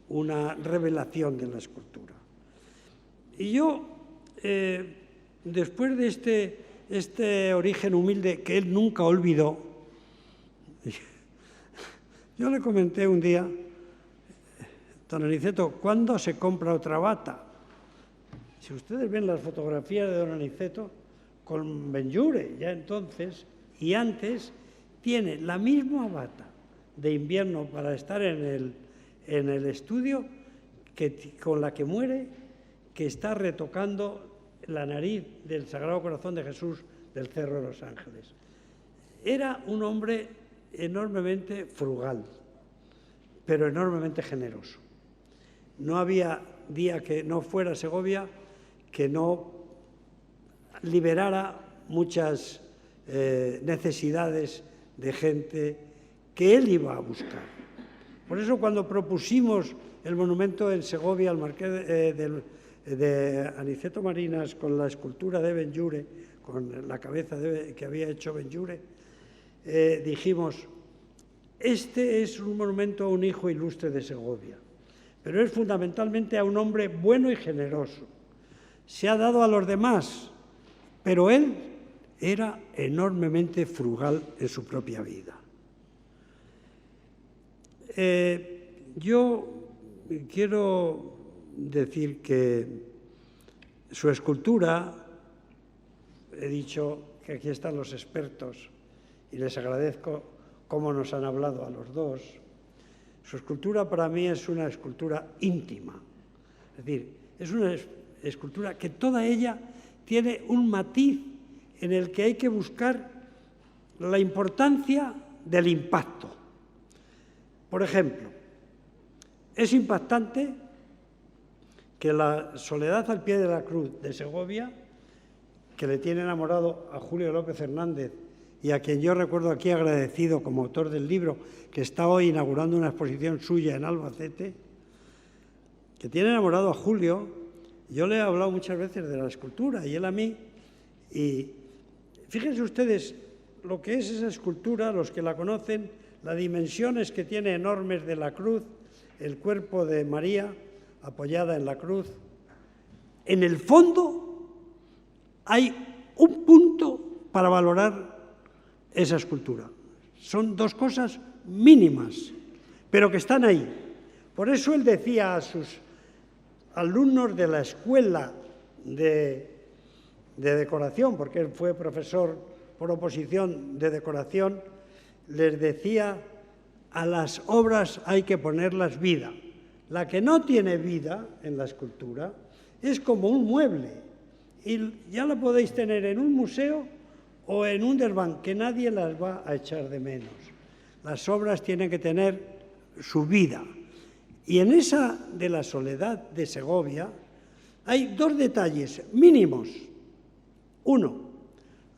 una revelación de la escultura. Y yo, después de este origen humilde que él nunca olvidó, yo le comenté un día, don Aniceto, ¿cuándo se compra otra bata? Si ustedes ven las fotografías de don Aniceto, con Benlliure ya entonces y antes, tiene la misma bata de invierno para estar en el estudio con la que muere, que está retocando la nariz del Sagrado Corazón de Jesús del Cerro de los Ángeles. Era un hombre enormemente frugal, pero enormemente generoso. No había día que no fuera a Segovia que no liberara muchas necesidades de gente que él iba a buscar. Por eso, cuando propusimos el monumento en Segovia al marqués de Aniceto Marinas, con la escultura de Benlliure, con la cabeza que había hecho Benlliure, dijimos, este es un monumento a un hijo ilustre de Segovia, pero es fundamentalmente a un hombre bueno y generoso. Se ha dado a los demás, pero él era enormemente frugal en su propia vida. Yo quiero decir que su escultura, he dicho que aquí están los expertos y les agradezco cómo nos han hablado a los dos, su escultura para mí es una escultura íntima, es decir, es una escultura que toda ella tiene un matiz en el que hay que buscar la importancia del impacto. Por ejemplo, es impactante que la Soledad al pie de la cruz de Segovia, que le tiene enamorado a Julio López Hernández y a quien yo recuerdo aquí agradecido como autor del libro, que está hoy inaugurando una exposición suya en Albacete, que tiene enamorado a Julio. Yo le he hablado muchas veces de la escultura y él a mí, y fíjense ustedes lo que es esa escultura, los que la conocen, las dimensiones que tiene enormes de la cruz, el cuerpo de María apoyada en la cruz. En el fondo hay un punto para valorar esa escultura. Son dos cosas mínimas, pero que están ahí. Por eso él decía a sus alumnos de la escuela de decoración, porque él fue profesor por oposición de decoración, les decía, a las obras hay que ponerlas vida. La que no tiene vida en la escultura es como un mueble y ya la podéis tener en un museo o en un desván, que nadie las va a echar de menos. Las obras tienen que tener su vida. Y en esa de la Soledad de Segovia hay dos detalles mínimos. Uno,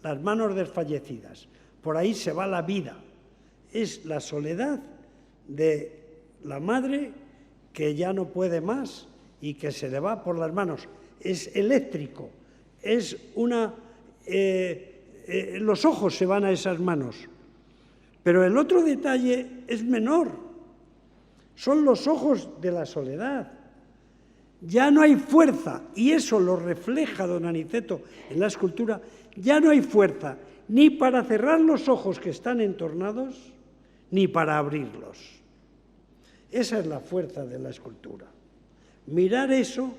las manos desfallecidas. Por ahí se va la vida. Es la soledad de la madre que ya no puede más y que se le va por las manos. Es eléctrico, es una... los ojos se van a esas manos. Pero el otro detalle es menor. Son los ojos de la soledad. Ya no hay fuerza, y eso lo refleja don Aniceto en la escultura, ya no hay fuerza ni para cerrar los ojos que están entornados, ni para abrirlos. Esa es la fuerza de la escultura. Mirar eso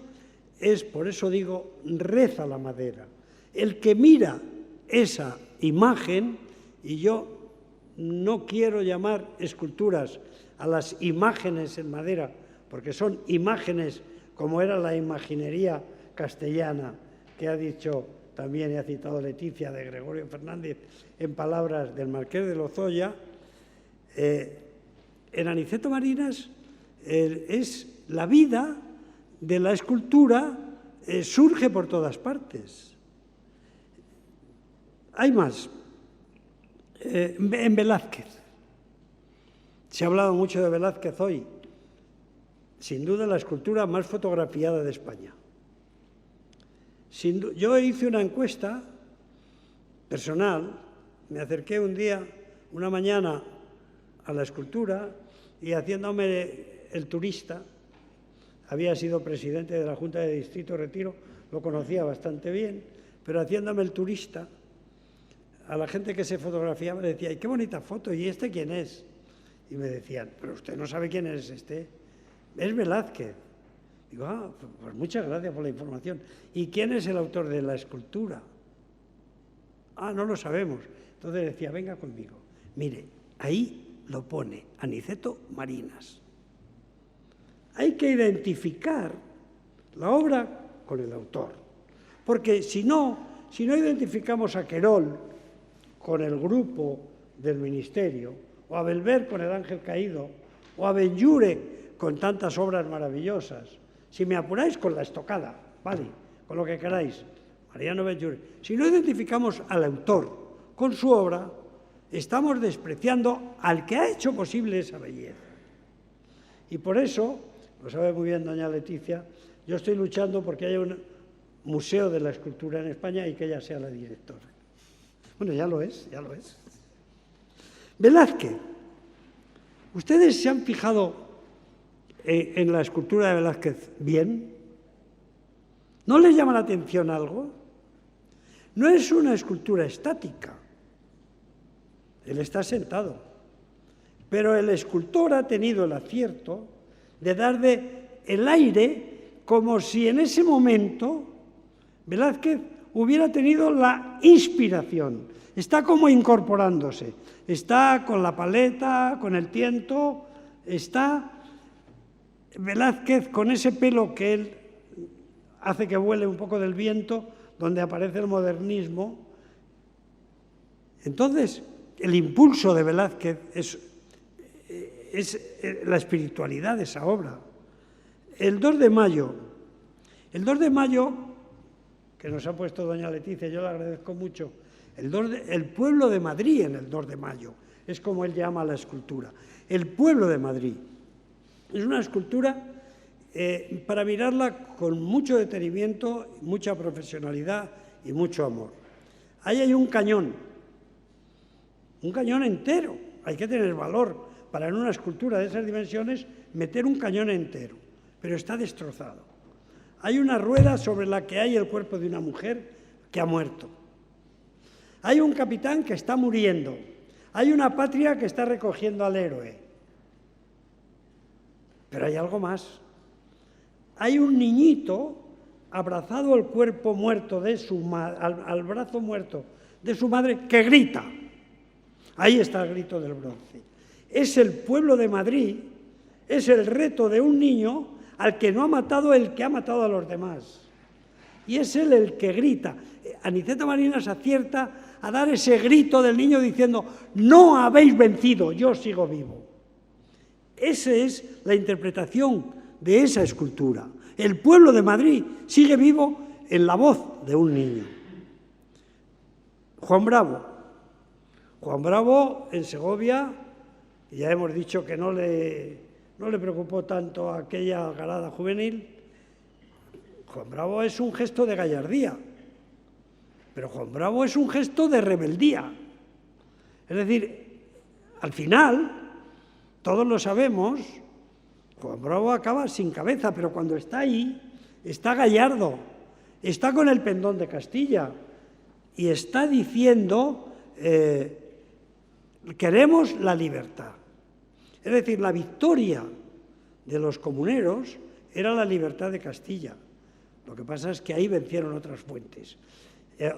es, por eso digo, reza la madera. El que mira esa imagen, y yo no quiero llamar esculturas a las imágenes en madera, porque son imágenes como era la imaginería castellana que ha dicho también, y ha citado Leticia, de Gregorio Fernández, en palabras del Marqués de Lozoya, en Aniceto Marinas es la vida de la escultura, surge por todas partes. Hay más. En Velázquez. Se ha hablado mucho de Velázquez hoy. Sin duda la escultura más fotografiada de España. Yo hice una encuesta personal, me acerqué un día, una mañana, a la escultura y haciéndome el turista, había sido presidente de la Junta de Distrito Retiro, lo conocía bastante bien, pero haciéndome el turista, a la gente que se fotografiaba le decía, ¡ay, qué bonita foto! ¿Y este quién es? Y me decían, pero usted no sabe quién es este. Es Velázquez. Digo, pues muchas gracias por la información. ¿Y quién es el autor de la escultura? No lo sabemos. Entonces decía, venga conmigo. Mire, ahí lo pone Aniceto Marinas. Hay que identificar la obra con el autor. Porque si no identificamos a Querol con el grupo del Ministerio, o a Belver con el Ángel Caído, o a Benlliure con tantas obras maravillosas, si me apuráis con la estocada, vale, con lo que queráis, Mariano Benlliure, si no identificamos al autor con su obra, estamos despreciando al que ha hecho posible esa belleza. Y por eso, lo sabe muy bien doña Leticia, yo estoy luchando porque haya un museo de la escultura en España y que ella sea la directora. Bueno, ya lo es, ya lo es. Velázquez. ¿Ustedes se han fijado en la escultura de Velázquez bien? ¿No les llama la atención algo? No es una escultura estática. Él está sentado. Pero el escultor ha tenido el acierto de darle el aire como si en ese momento Velázquez hubiera tenido la inspiración. Está como incorporándose. Está con la paleta, con el tiento, está Velázquez con ese pelo que él hace que vuele un poco del viento, donde aparece el modernismo. Entonces, el impulso de Velázquez es la espiritualidad de esa obra. El 2 de mayo, que nos ha puesto doña Leticia, yo le agradezco mucho, el pueblo de Madrid en el 2 de mayo, es como él llama a la escultura. El pueblo de Madrid es una escultura para mirarla con mucho detenimiento, mucha profesionalidad y mucho amor. Ahí hay un cañón entero. Hay que tener valor para en una escultura de esas dimensiones meter un cañón entero, pero está destrozado. Hay una rueda sobre la que hay el cuerpo de una mujer que ha muerto. Hay un capitán que está muriendo. Hay una patria que está recogiendo al héroe. Pero hay algo más. Hay un niñito abrazado al cuerpo muerto de al brazo muerto de su madre que grita. Ahí está el grito del bronce. Es el pueblo de Madrid, es el reto de un niño al que no ha matado el que ha matado a los demás. Y es él el que grita. Aniceto Marinas acierta a dar ese grito del niño diciendo, no habéis vencido, yo sigo vivo. Esa es la interpretación de esa escultura. El pueblo de Madrid sigue vivo en la voz de un niño. Juan Bravo. Juan Bravo en Segovia, ya hemos dicho que no le preocupó tanto aquella algarada juvenil. Juan Bravo es un gesto de gallardía, pero Juan Bravo es un gesto de rebeldía. Es decir, al final, todos lo sabemos, Juan Bravo acaba sin cabeza, pero cuando está ahí, está gallardo, está con el pendón de Castilla y está diciendo, queremos la libertad. Es decir, la victoria de los comuneros era la libertad de Castilla. Lo que pasa es que ahí vencieron otras fuentes,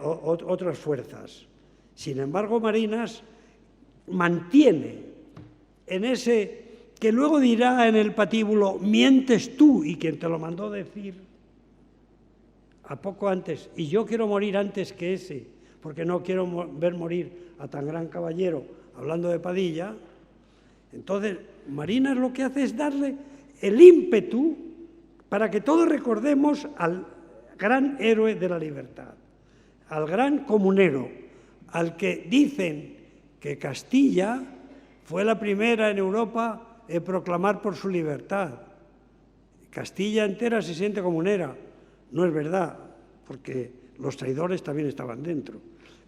otras fuerzas. Sin embargo, Marinas mantiene en ese que luego dirá en el patíbulo, mientes tú, y quien te lo mandó decir a poco antes, y yo quiero morir antes que ese, porque no quiero ver morir a tan gran caballero, hablando de Padilla. Entonces, Marinas lo que hace es darle el ímpetu para que todos recordemos al gran héroe de la libertad, al gran comunero, al que dicen que Castilla fue la primera en Europa en proclamar por su libertad. Castilla entera se siente comunera. No es verdad, porque los traidores también estaban dentro.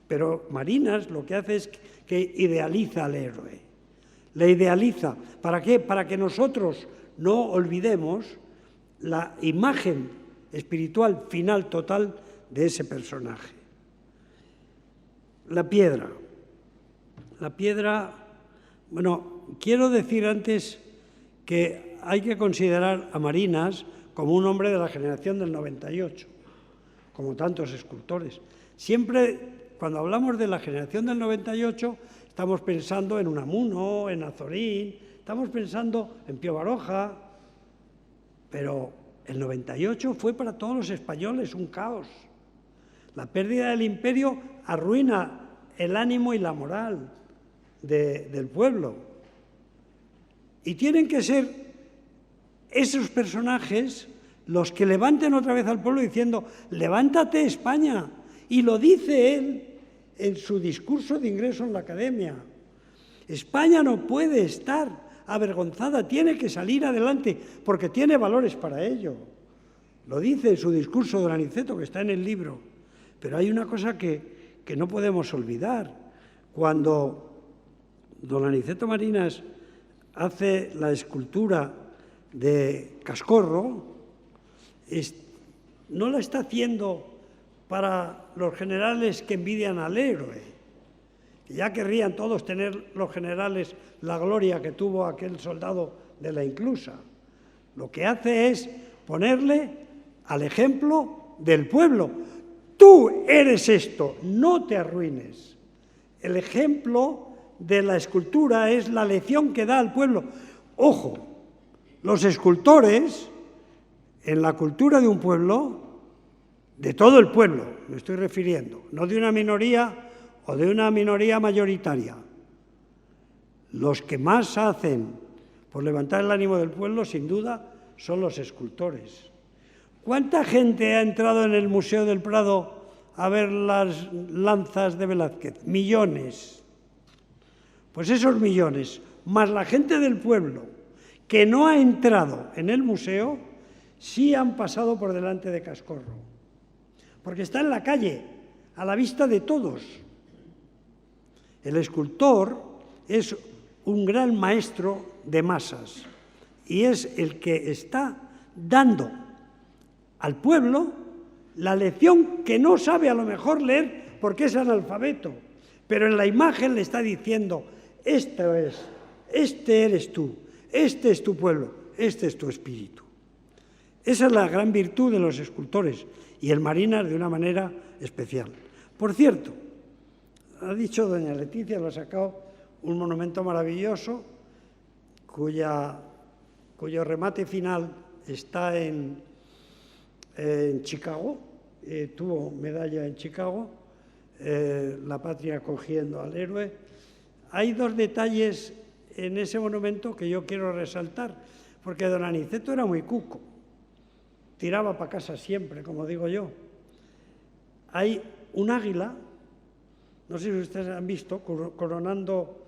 Pero Marinas lo que hace es que idealiza al héroe. Le idealiza. ¿Para qué? Para que nosotros no olvidemos la imagen espiritual final total de ese personaje. La piedra. La piedra, bueno, quiero decir antes que hay que considerar a Marinas como un hombre de la generación del 98, como tantos escultores. Siempre, cuando hablamos de la generación del 98, estamos pensando en Unamuno, en Azorín, estamos pensando en Pío Baroja, pero el 98 fue para todos los españoles un caos. La pérdida del imperio arruina el ánimo y la moral del pueblo. Y tienen que ser esos personajes los que levanten otra vez al pueblo diciendo, levántate España. Y lo dice él en su discurso de ingreso en la academia. España no puede estar avergonzada, tiene que salir adelante porque tiene valores para ello. Lo dice en su discurso don Aniceto, que está en el libro. Pero hay una cosa que no podemos olvidar. Cuando don Aniceto Marinas hace la escultura de Cascorro, no la está haciendo para los generales que envidian al héroe. Ya querrían todos tener los generales la gloria que tuvo aquel soldado de la Inclusa. Lo que hace es ponerle al ejemplo del pueblo. Tú eres esto, no te arruines. El ejemplo de la escultura es la lección que da al pueblo. Ojo, los escultores, en la cultura de un pueblo, de todo el pueblo, me estoy refiriendo, no de una minoría o de una minoría mayoritaria. Los que más hacen por levantar el ánimo del pueblo, sin duda, son los escultores. ¿Cuánta gente ha entrado en el Museo del Prado a ver las lanzas de Velázquez? Millones. Pues esos millones, más la gente del pueblo que no ha entrado en el museo, sí han pasado por delante de Cascorro. Porque está en la calle, a la vista de todos. El escultor es un gran maestro de masas y es el que está dando al pueblo la lección que no sabe a lo mejor leer porque es analfabeto, pero en la imagen le está diciendo, este eres tú, este es tu pueblo, este es tu espíritu. Esa es la gran virtud de los escultores y el Marinas de una manera especial. Por cierto, ha dicho doña Leticia, lo ha sacado, un monumento maravilloso cuyo remate final está en Chicago, tuvo medalla en Chicago, la patria acogiendo al héroe. Hay dos detalles en ese monumento que yo quiero resaltar, porque don Aniceto era muy cuco, tiraba para casa siempre, como digo yo. Hay un águila, no sé si ustedes han visto, coronando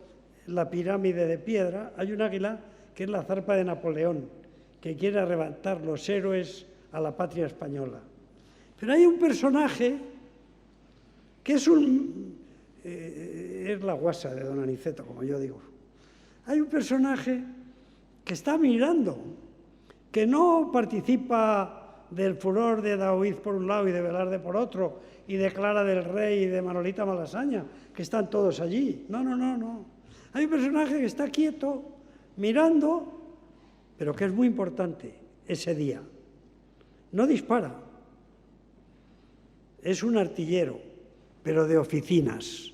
la pirámide de piedra, hay un águila que es la zarpa de Napoleón, que quiere arrebatar los héroes a la patria española. Pero hay un personaje que es la guasa de don Aniceto, como yo digo. Hay un personaje que está mirando, que no participa del furor de Daoíz por un lado y de Velarde por otro, y de Clara del Rey y de Manolita Malasaña, que están todos allí. No. Hay un personaje que está quieto, mirando, pero que es muy importante ese día. No dispara. Es un artillero, pero de oficinas.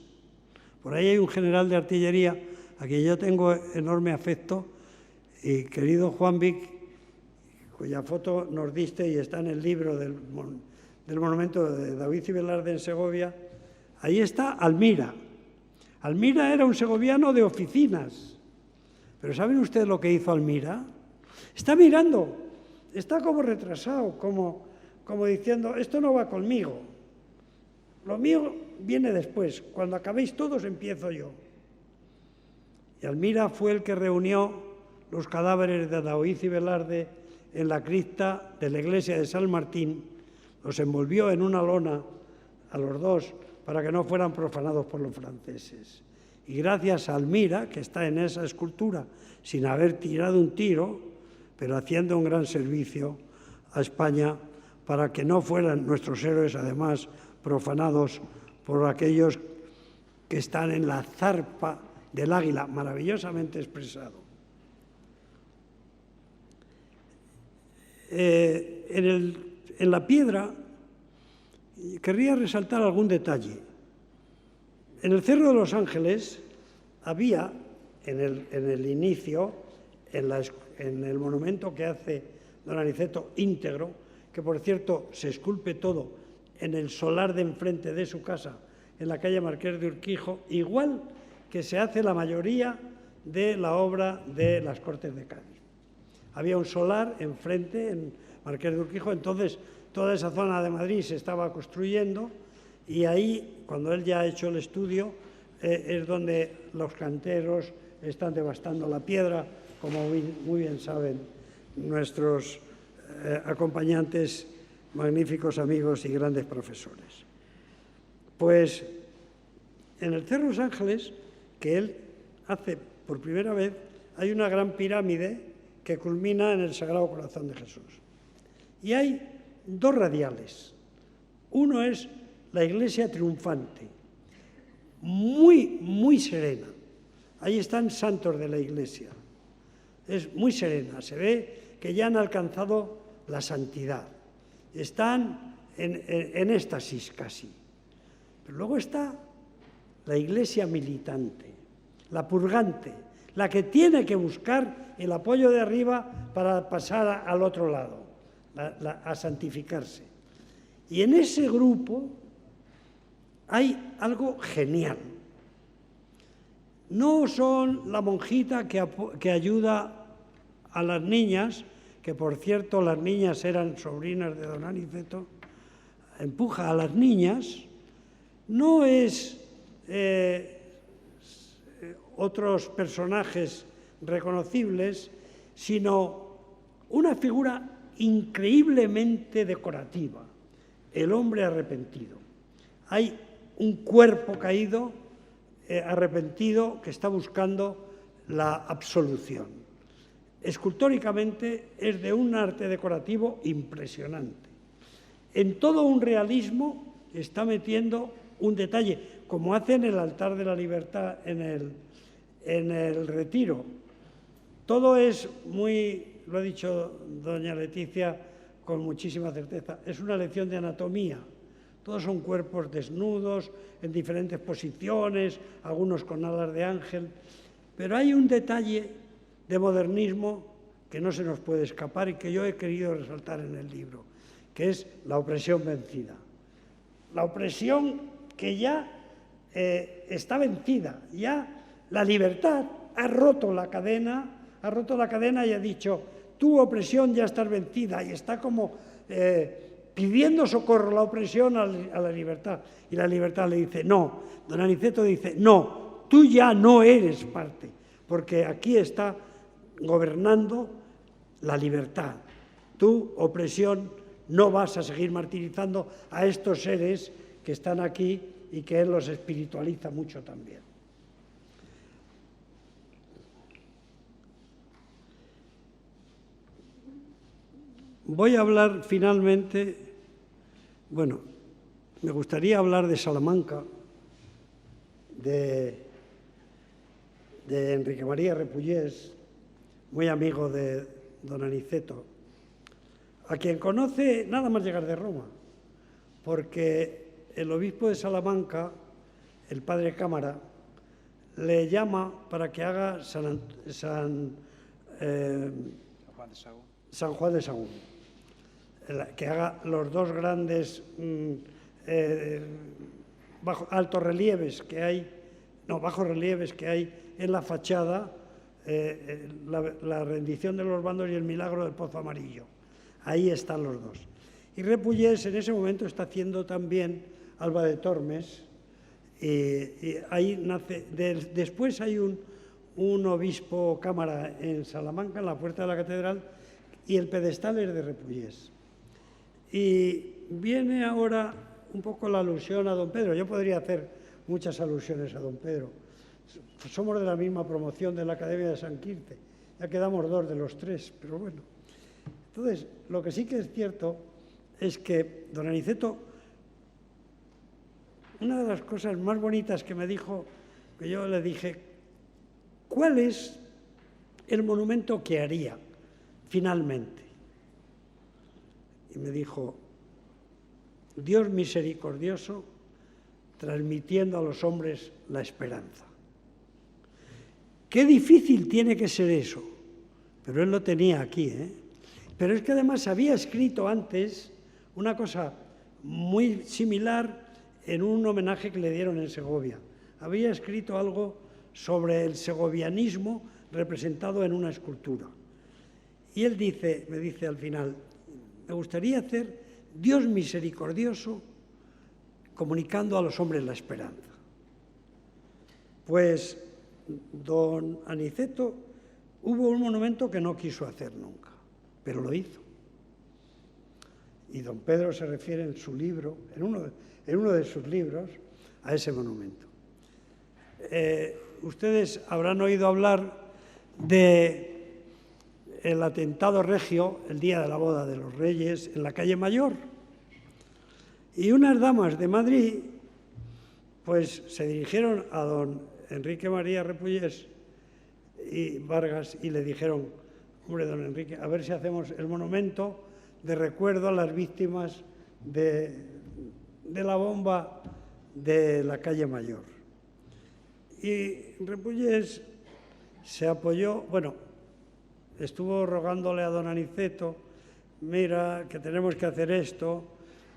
Por ahí hay un general de artillería a quien yo tengo enorme afecto, Y querido Juan Vic, cuya foto nos diste y está en el libro del monumento de David y Velarde en Segovia, ahí está Almira. Almira era un segoviano de oficinas. Pero ¿saben ustedes lo que hizo Almira? Está mirando, está como retrasado, como diciendo, esto no va conmigo. Lo mío viene después, cuando acabéis todos empiezo yo. Y Almira fue el que reunió los cadáveres de Daoíz y Velarde en la cripta de la iglesia de San Martín, los envolvió en una lona a los dos para que no fueran profanados por los franceses. Y gracias a Almira, que está en esa escultura, sin haber tirado un tiro, pero haciendo un gran servicio a España para que no fueran nuestros héroes, además, profanados por aquellos que están en la zarpa del águila, maravillosamente expresado. En la piedra querría resaltar algún detalle. En el Cerro de los Ángeles había, en el inicio, en el monumento que hace don Aniceto íntegro, que por cierto se esculpe todo en el solar de enfrente de su casa, en la calle Marqués de Urquijo, igual que se hace la mayoría de la obra de las Cortes de Cádiz. Había un solar enfrente, en Marqués de Urquijo, entonces toda esa zona de Madrid se estaba construyendo y ahí, cuando él ya ha hecho el estudio, es donde los canteros están devastando la piedra, como muy bien saben nuestros acompañantes, magníficos amigos y grandes profesores. Pues en el Cerro de los Ángeles, que él hace por primera vez, hay una gran pirámide que culmina en el Sagrado Corazón de Jesús. Y hay dos radiales. Uno es la iglesia triunfante, muy, muy serena. Ahí están santos de la iglesia. Es muy serena, se ve que ya han alcanzado la santidad. Están en éxtasis casi. Pero luego está la iglesia militante, la purgante, la que tiene que buscar el apoyo de arriba para pasar al otro lado, a santificarse. Y en ese grupo hay algo genial. No son la monjita que ayuda a las niñas, que por cierto las niñas eran sobrinas de don Aniceto, empuja a las niñas, no es otros personajes reconocibles, sino una figura increíblemente decorativa, el hombre arrepentido. Hay un cuerpo caído, arrepentido, que está buscando la absolución. Escultóricamente es de un arte decorativo impresionante. En todo un realismo está metiendo un detalle, como hace en el altar de la libertad en el Retiro. Todo es muy, lo ha dicho doña Leticia con muchísima certeza, es una lección de anatomía. Todos son cuerpos desnudos, en diferentes posiciones, algunos con alas de ángel, pero hay un detalle de modernismo que no se nos puede escapar y que yo he querido resaltar en el libro, que es la opresión vencida. La opresión que ya está vencida, ya la libertad ha roto la cadena y ha dicho, tu opresión ya está vencida, y está como pidiendo socorro la opresión a la libertad. Y la libertad le dice, no, don Aniceto dice, no, tú ya no eres parte, porque aquí está gobernando la libertad. Tu opresión no vas a seguir martirizando a estos seres que están aquí y que él los espiritualiza mucho también. Voy a hablar finalmente, bueno, me gustaría hablar de Salamanca, de Enrique María Repullés, muy amigo de don Aniceto, a quien conoce nada más llegar de Roma, porque el obispo de Salamanca, el padre Cámara, le llama para que haga San San Juan de Sagún, que haga los dos grandes bajorrelieves que hay en la fachada, la rendición de los bandos y el milagro del Pozo Amarillo. Ahí están los dos. Y Repullés en ese momento está haciendo también Alba de Tormes, y ahí nace. Después hay un obispo cámara en Salamanca, en la puerta de la catedral, y el pedestal es de Repullés. Y viene ahora un poco la alusión a don Pedro. Yo podría hacer muchas alusiones a don Pedro. Somos de la misma promoción de la Academia de San Quirce. Ya quedamos dos de los tres, pero bueno. Entonces, lo que sí que es cierto es que don Aniceto, una de las cosas más bonitas que me dijo, que yo le dije, ¿cuál es el monumento que haría finalmente? Y me dijo, Dios misericordioso, transmitiendo a los hombres la esperanza. Qué difícil tiene que ser eso, pero él lo tenía aquí, ¿eh? Pero es que además había escrito antes una cosa muy similar en un homenaje que le dieron en Segovia. Había escrito algo sobre el segovianismo representado en una escultura. Y él me dice al final, me gustaría hacer Dios misericordioso comunicando a los hombres la esperanza. Pues don Aniceto hubo un monumento que no quiso hacer nunca, pero lo hizo. Y don Pedro se refiere en su libro, en uno de sus libros, a ese monumento. Ustedes habrán oído hablar del atentado regio el día de la boda de los Reyes en la calle Mayor. Y unas damas de Madrid pues se dirigieron a don Enrique María Repullés y Vargas y le dijeron, hombre, don Enrique, a ver si hacemos el monumento de recuerdo a las víctimas de la bomba de la calle Mayor. Y Repullés se apoyó, bueno, estuvo rogándole a don Aniceto, mira, que tenemos que hacer esto,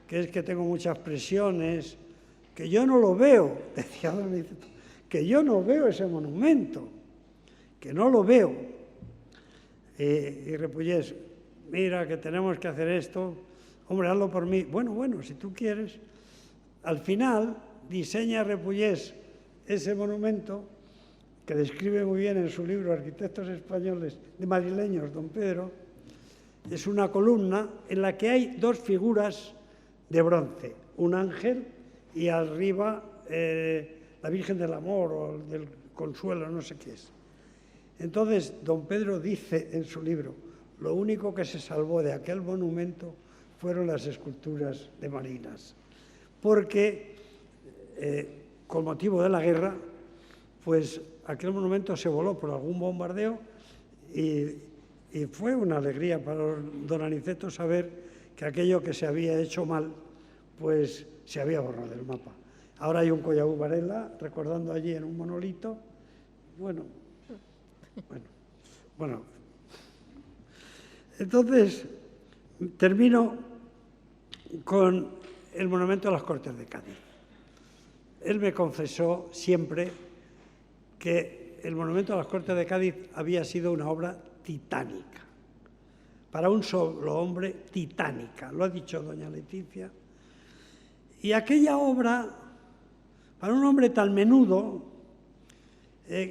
que es que tengo muchas presiones, que yo no lo veo, decía don Aniceto, que yo no veo ese monumento, que no lo veo. Y Repullés, mira, que tenemos que hacer esto, hombre, hazlo por mí. Bueno, si tú quieres. Al final diseña Repullés ese monumento, que describe muy bien en su libro Arquitectos Españoles de Madrileños, don Pedro. Es una columna en la que hay dos figuras de bronce, un ángel y arriba la Virgen del Amor o del Consuelo, no sé qué es. Entonces, don Pedro dice en su libro, lo único que se salvó de aquel monumento fueron las esculturas de marinas, porque con motivo de la guerra, pues aquel monumento se voló por algún bombardeo y fue una alegría para don Aniceto saber que aquello que se había hecho mal, pues se había borrado del mapa. Ahora hay un Collao Varela recordando allí en un monolito. Bueno. Entonces, termino con el monumento a las Cortes de Cádiz. Él me confesó siempre que el monumento a las Cortes de Cádiz había sido una obra titánica, para un solo hombre titánica, lo ha dicho doña Leticia. Y aquella obra, para un hombre tan menudo,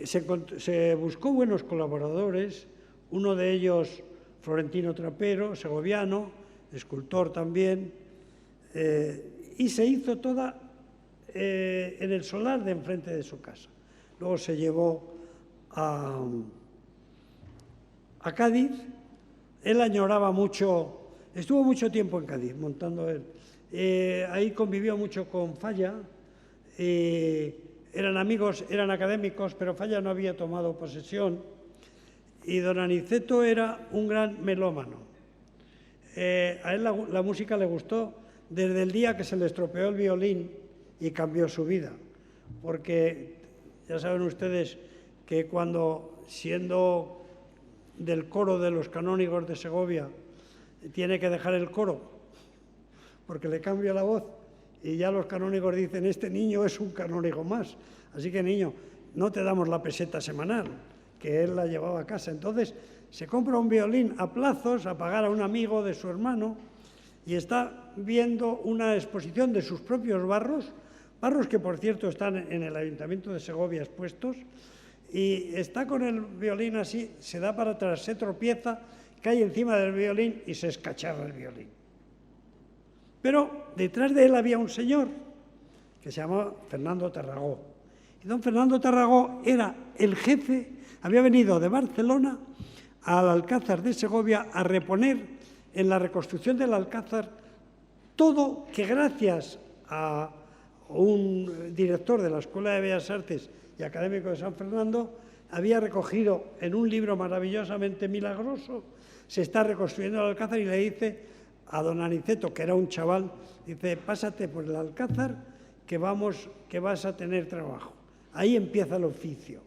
se buscó buenos colaboradores, uno de ellos Florentino Trapero, segoviano, escultor también, y se hizo toda en el solar de enfrente de su casa. Luego se llevó a Cádiz. Él añoraba mucho, estuvo mucho tiempo en Cádiz montando él. Ahí convivió mucho con Falla, eran amigos, eran académicos, pero Falla no había tomado posesión. Y don Aniceto era un gran melómano. A él la música le gustó desde el día que se le estropeó el violín y cambió su vida. Porque ya saben ustedes que cuando siendo del coro de los canónigos de Segovia tiene que dejar el coro porque le cambia la voz y ya los canónigos dicen, este niño es un canónigo más, así que niño, no te damos la peseta semanal, que él la llevaba a casa. Entonces se compra un violín a plazos, a pagar a un amigo de su hermano, y está viendo una exposición de sus propios barros que por cierto están en el Ayuntamiento de Segovia expuestos, y está con el violín así, se da para atrás, se tropieza, cae encima del violín y se escacharra el violín. Pero detrás de él había un señor que se llamaba Fernando Tarragó. Y don Fernando Tarragó era el jefe, había venido de Barcelona al Alcázar de Segovia a reponer en la reconstrucción del Alcázar todo que gracias a un director de la Escuela de Bellas Artes y académico de San Fernando había recogido en un libro maravillosamente milagroso. Se está reconstruyendo el Alcázar y le dice a don Aniceto, que era un chaval, dice, pásate por el Alcázar que vas a tener trabajo. Ahí empieza el oficio.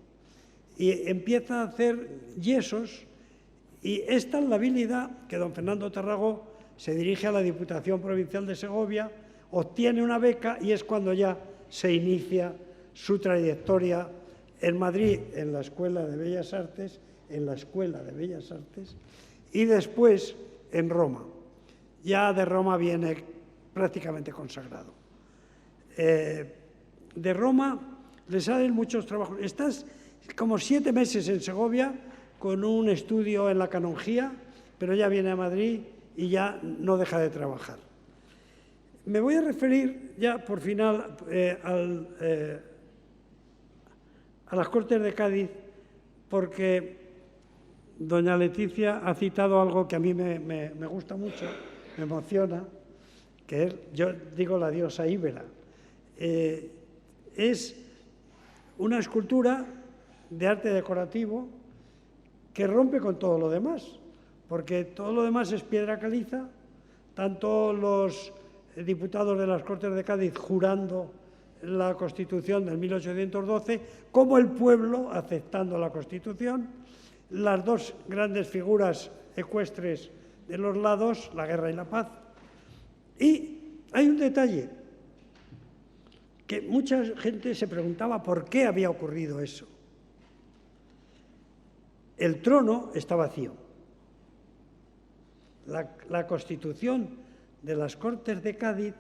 Y empieza a hacer yesos, y esta es la habilidad que don Fernando Tarragó se dirige a la Diputación Provincial de Segovia, obtiene una beca y es cuando ya se inicia su trayectoria en Madrid, en la Escuela de Bellas Artes, y después en Roma. Ya de Roma viene prácticamente consagrado. De Roma le salen muchos trabajos. Estás como 7 meses en Segovia con un estudio en la canonjía, pero ya viene a Madrid y ya no deja de trabajar. Me voy a referir ya por final a las Cortes de Cádiz, porque doña Leticia ha citado algo que a mí me gusta mucho, me emociona, que es, yo digo, la diosa Íbera. Es una escultura de arte decorativo que rompe con todo lo demás, porque todo lo demás es piedra caliza, tanto los diputados de las Cortes de Cádiz jurando la Constitución del 1812, como el pueblo aceptando la Constitución, las dos grandes figuras ecuestres de los lados, la guerra y la paz. Y hay un detalle, que mucha gente se preguntaba por qué había ocurrido eso. El trono está vacío. La Constitución de las Cortes de Cádiz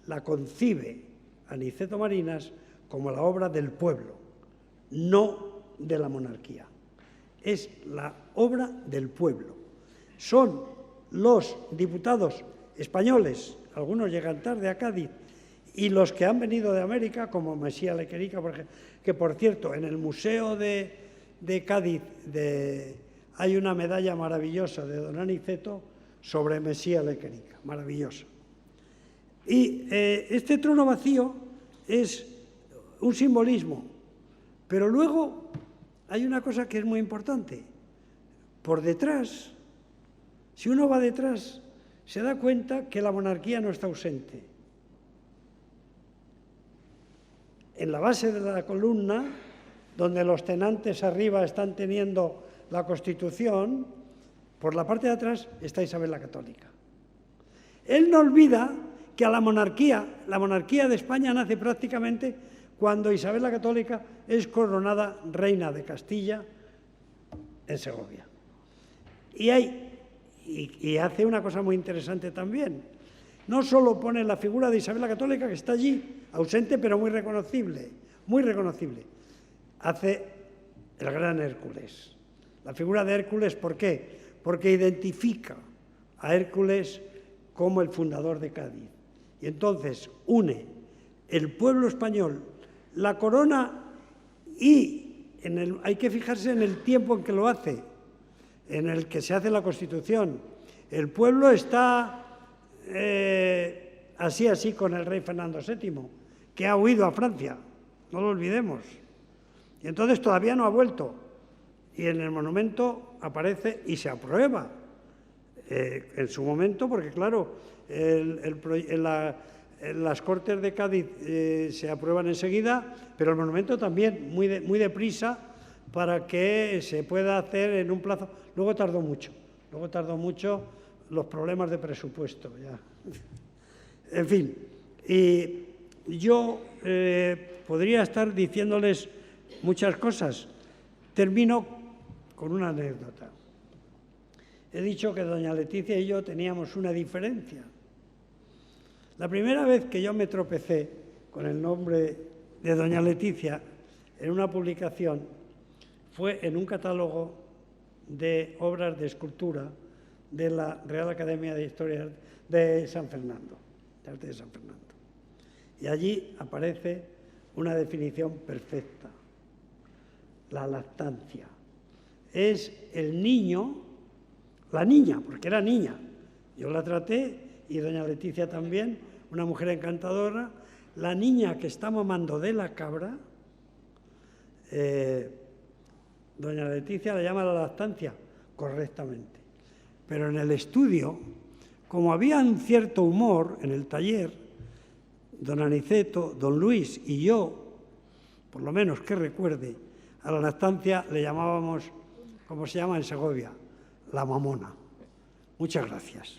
la concibe Aniceto Marinas como la obra del pueblo, no de la monarquía. Es la obra del pueblo. Son los diputados españoles, algunos llegan tarde a Cádiz, y los que han venido de América, como Messía Lequerica, por ejemplo, que por cierto, en el Museo de Cádiz hay una medalla maravillosa de don Aniceto sobre Messía Lequerica, maravillosa. Y este trono vacío es un simbolismo, pero luego hay una cosa que es muy importante. Por detrás, si uno va detrás, se da cuenta que la monarquía no está ausente. En la base de la columna, donde los tenantes arriba están teniendo la Constitución, por la parte de atrás está Isabel la Católica. Él no olvida que a la monarquía de España nace prácticamente cuando Isabel la Católica es coronada reina de Castilla en Segovia. Y hace una cosa muy interesante también. No solo pone la figura de Isabel la Católica, que está allí, ausente pero muy reconocible, muy reconocible. Hace el gran Hércules. La figura de Hércules, ¿por qué? Porque identifica a Hércules como el fundador de Cádiz. Y entonces une el pueblo español, la corona, y hay que fijarse en el tiempo en que lo hace, en el que se hace la Constitución. El pueblo está así con el rey Fernando VII, que ha huido a Francia, no lo olvidemos. Y entonces todavía no ha vuelto. Y en el monumento aparece y se aprueba en su momento, porque claro, las Cortes de Cádiz se aprueban enseguida, pero el monumento también muy deprisa, para que se pueda hacer en un plazo. Luego tardó mucho los problemas de presupuesto. Ya. En fin, y yo podría estar diciéndoles muchas cosas. Termino con una anécdota. He dicho que doña Leticia y yo teníamos una diferencia. La primera vez que yo me tropecé con el nombre de doña Leticia en una publicación fue en un catálogo de obras de escultura de la Real Academia de Historia de San Fernando, de Arte de San Fernando. Y allí aparece una definición perfecta. La lactancia. Es el niño, la niña, porque era niña. Yo la traté, y doña Leticia también, una mujer encantadora. La niña que está mamando de la cabra, doña Leticia la llama la lactancia, correctamente. Pero en el estudio, como había un cierto humor en el taller, don Aniceto, don Luis y yo, por lo menos que recuerde, a la lactancia le llamábamos, como se llama en Segovia, la mamona. Muchas gracias.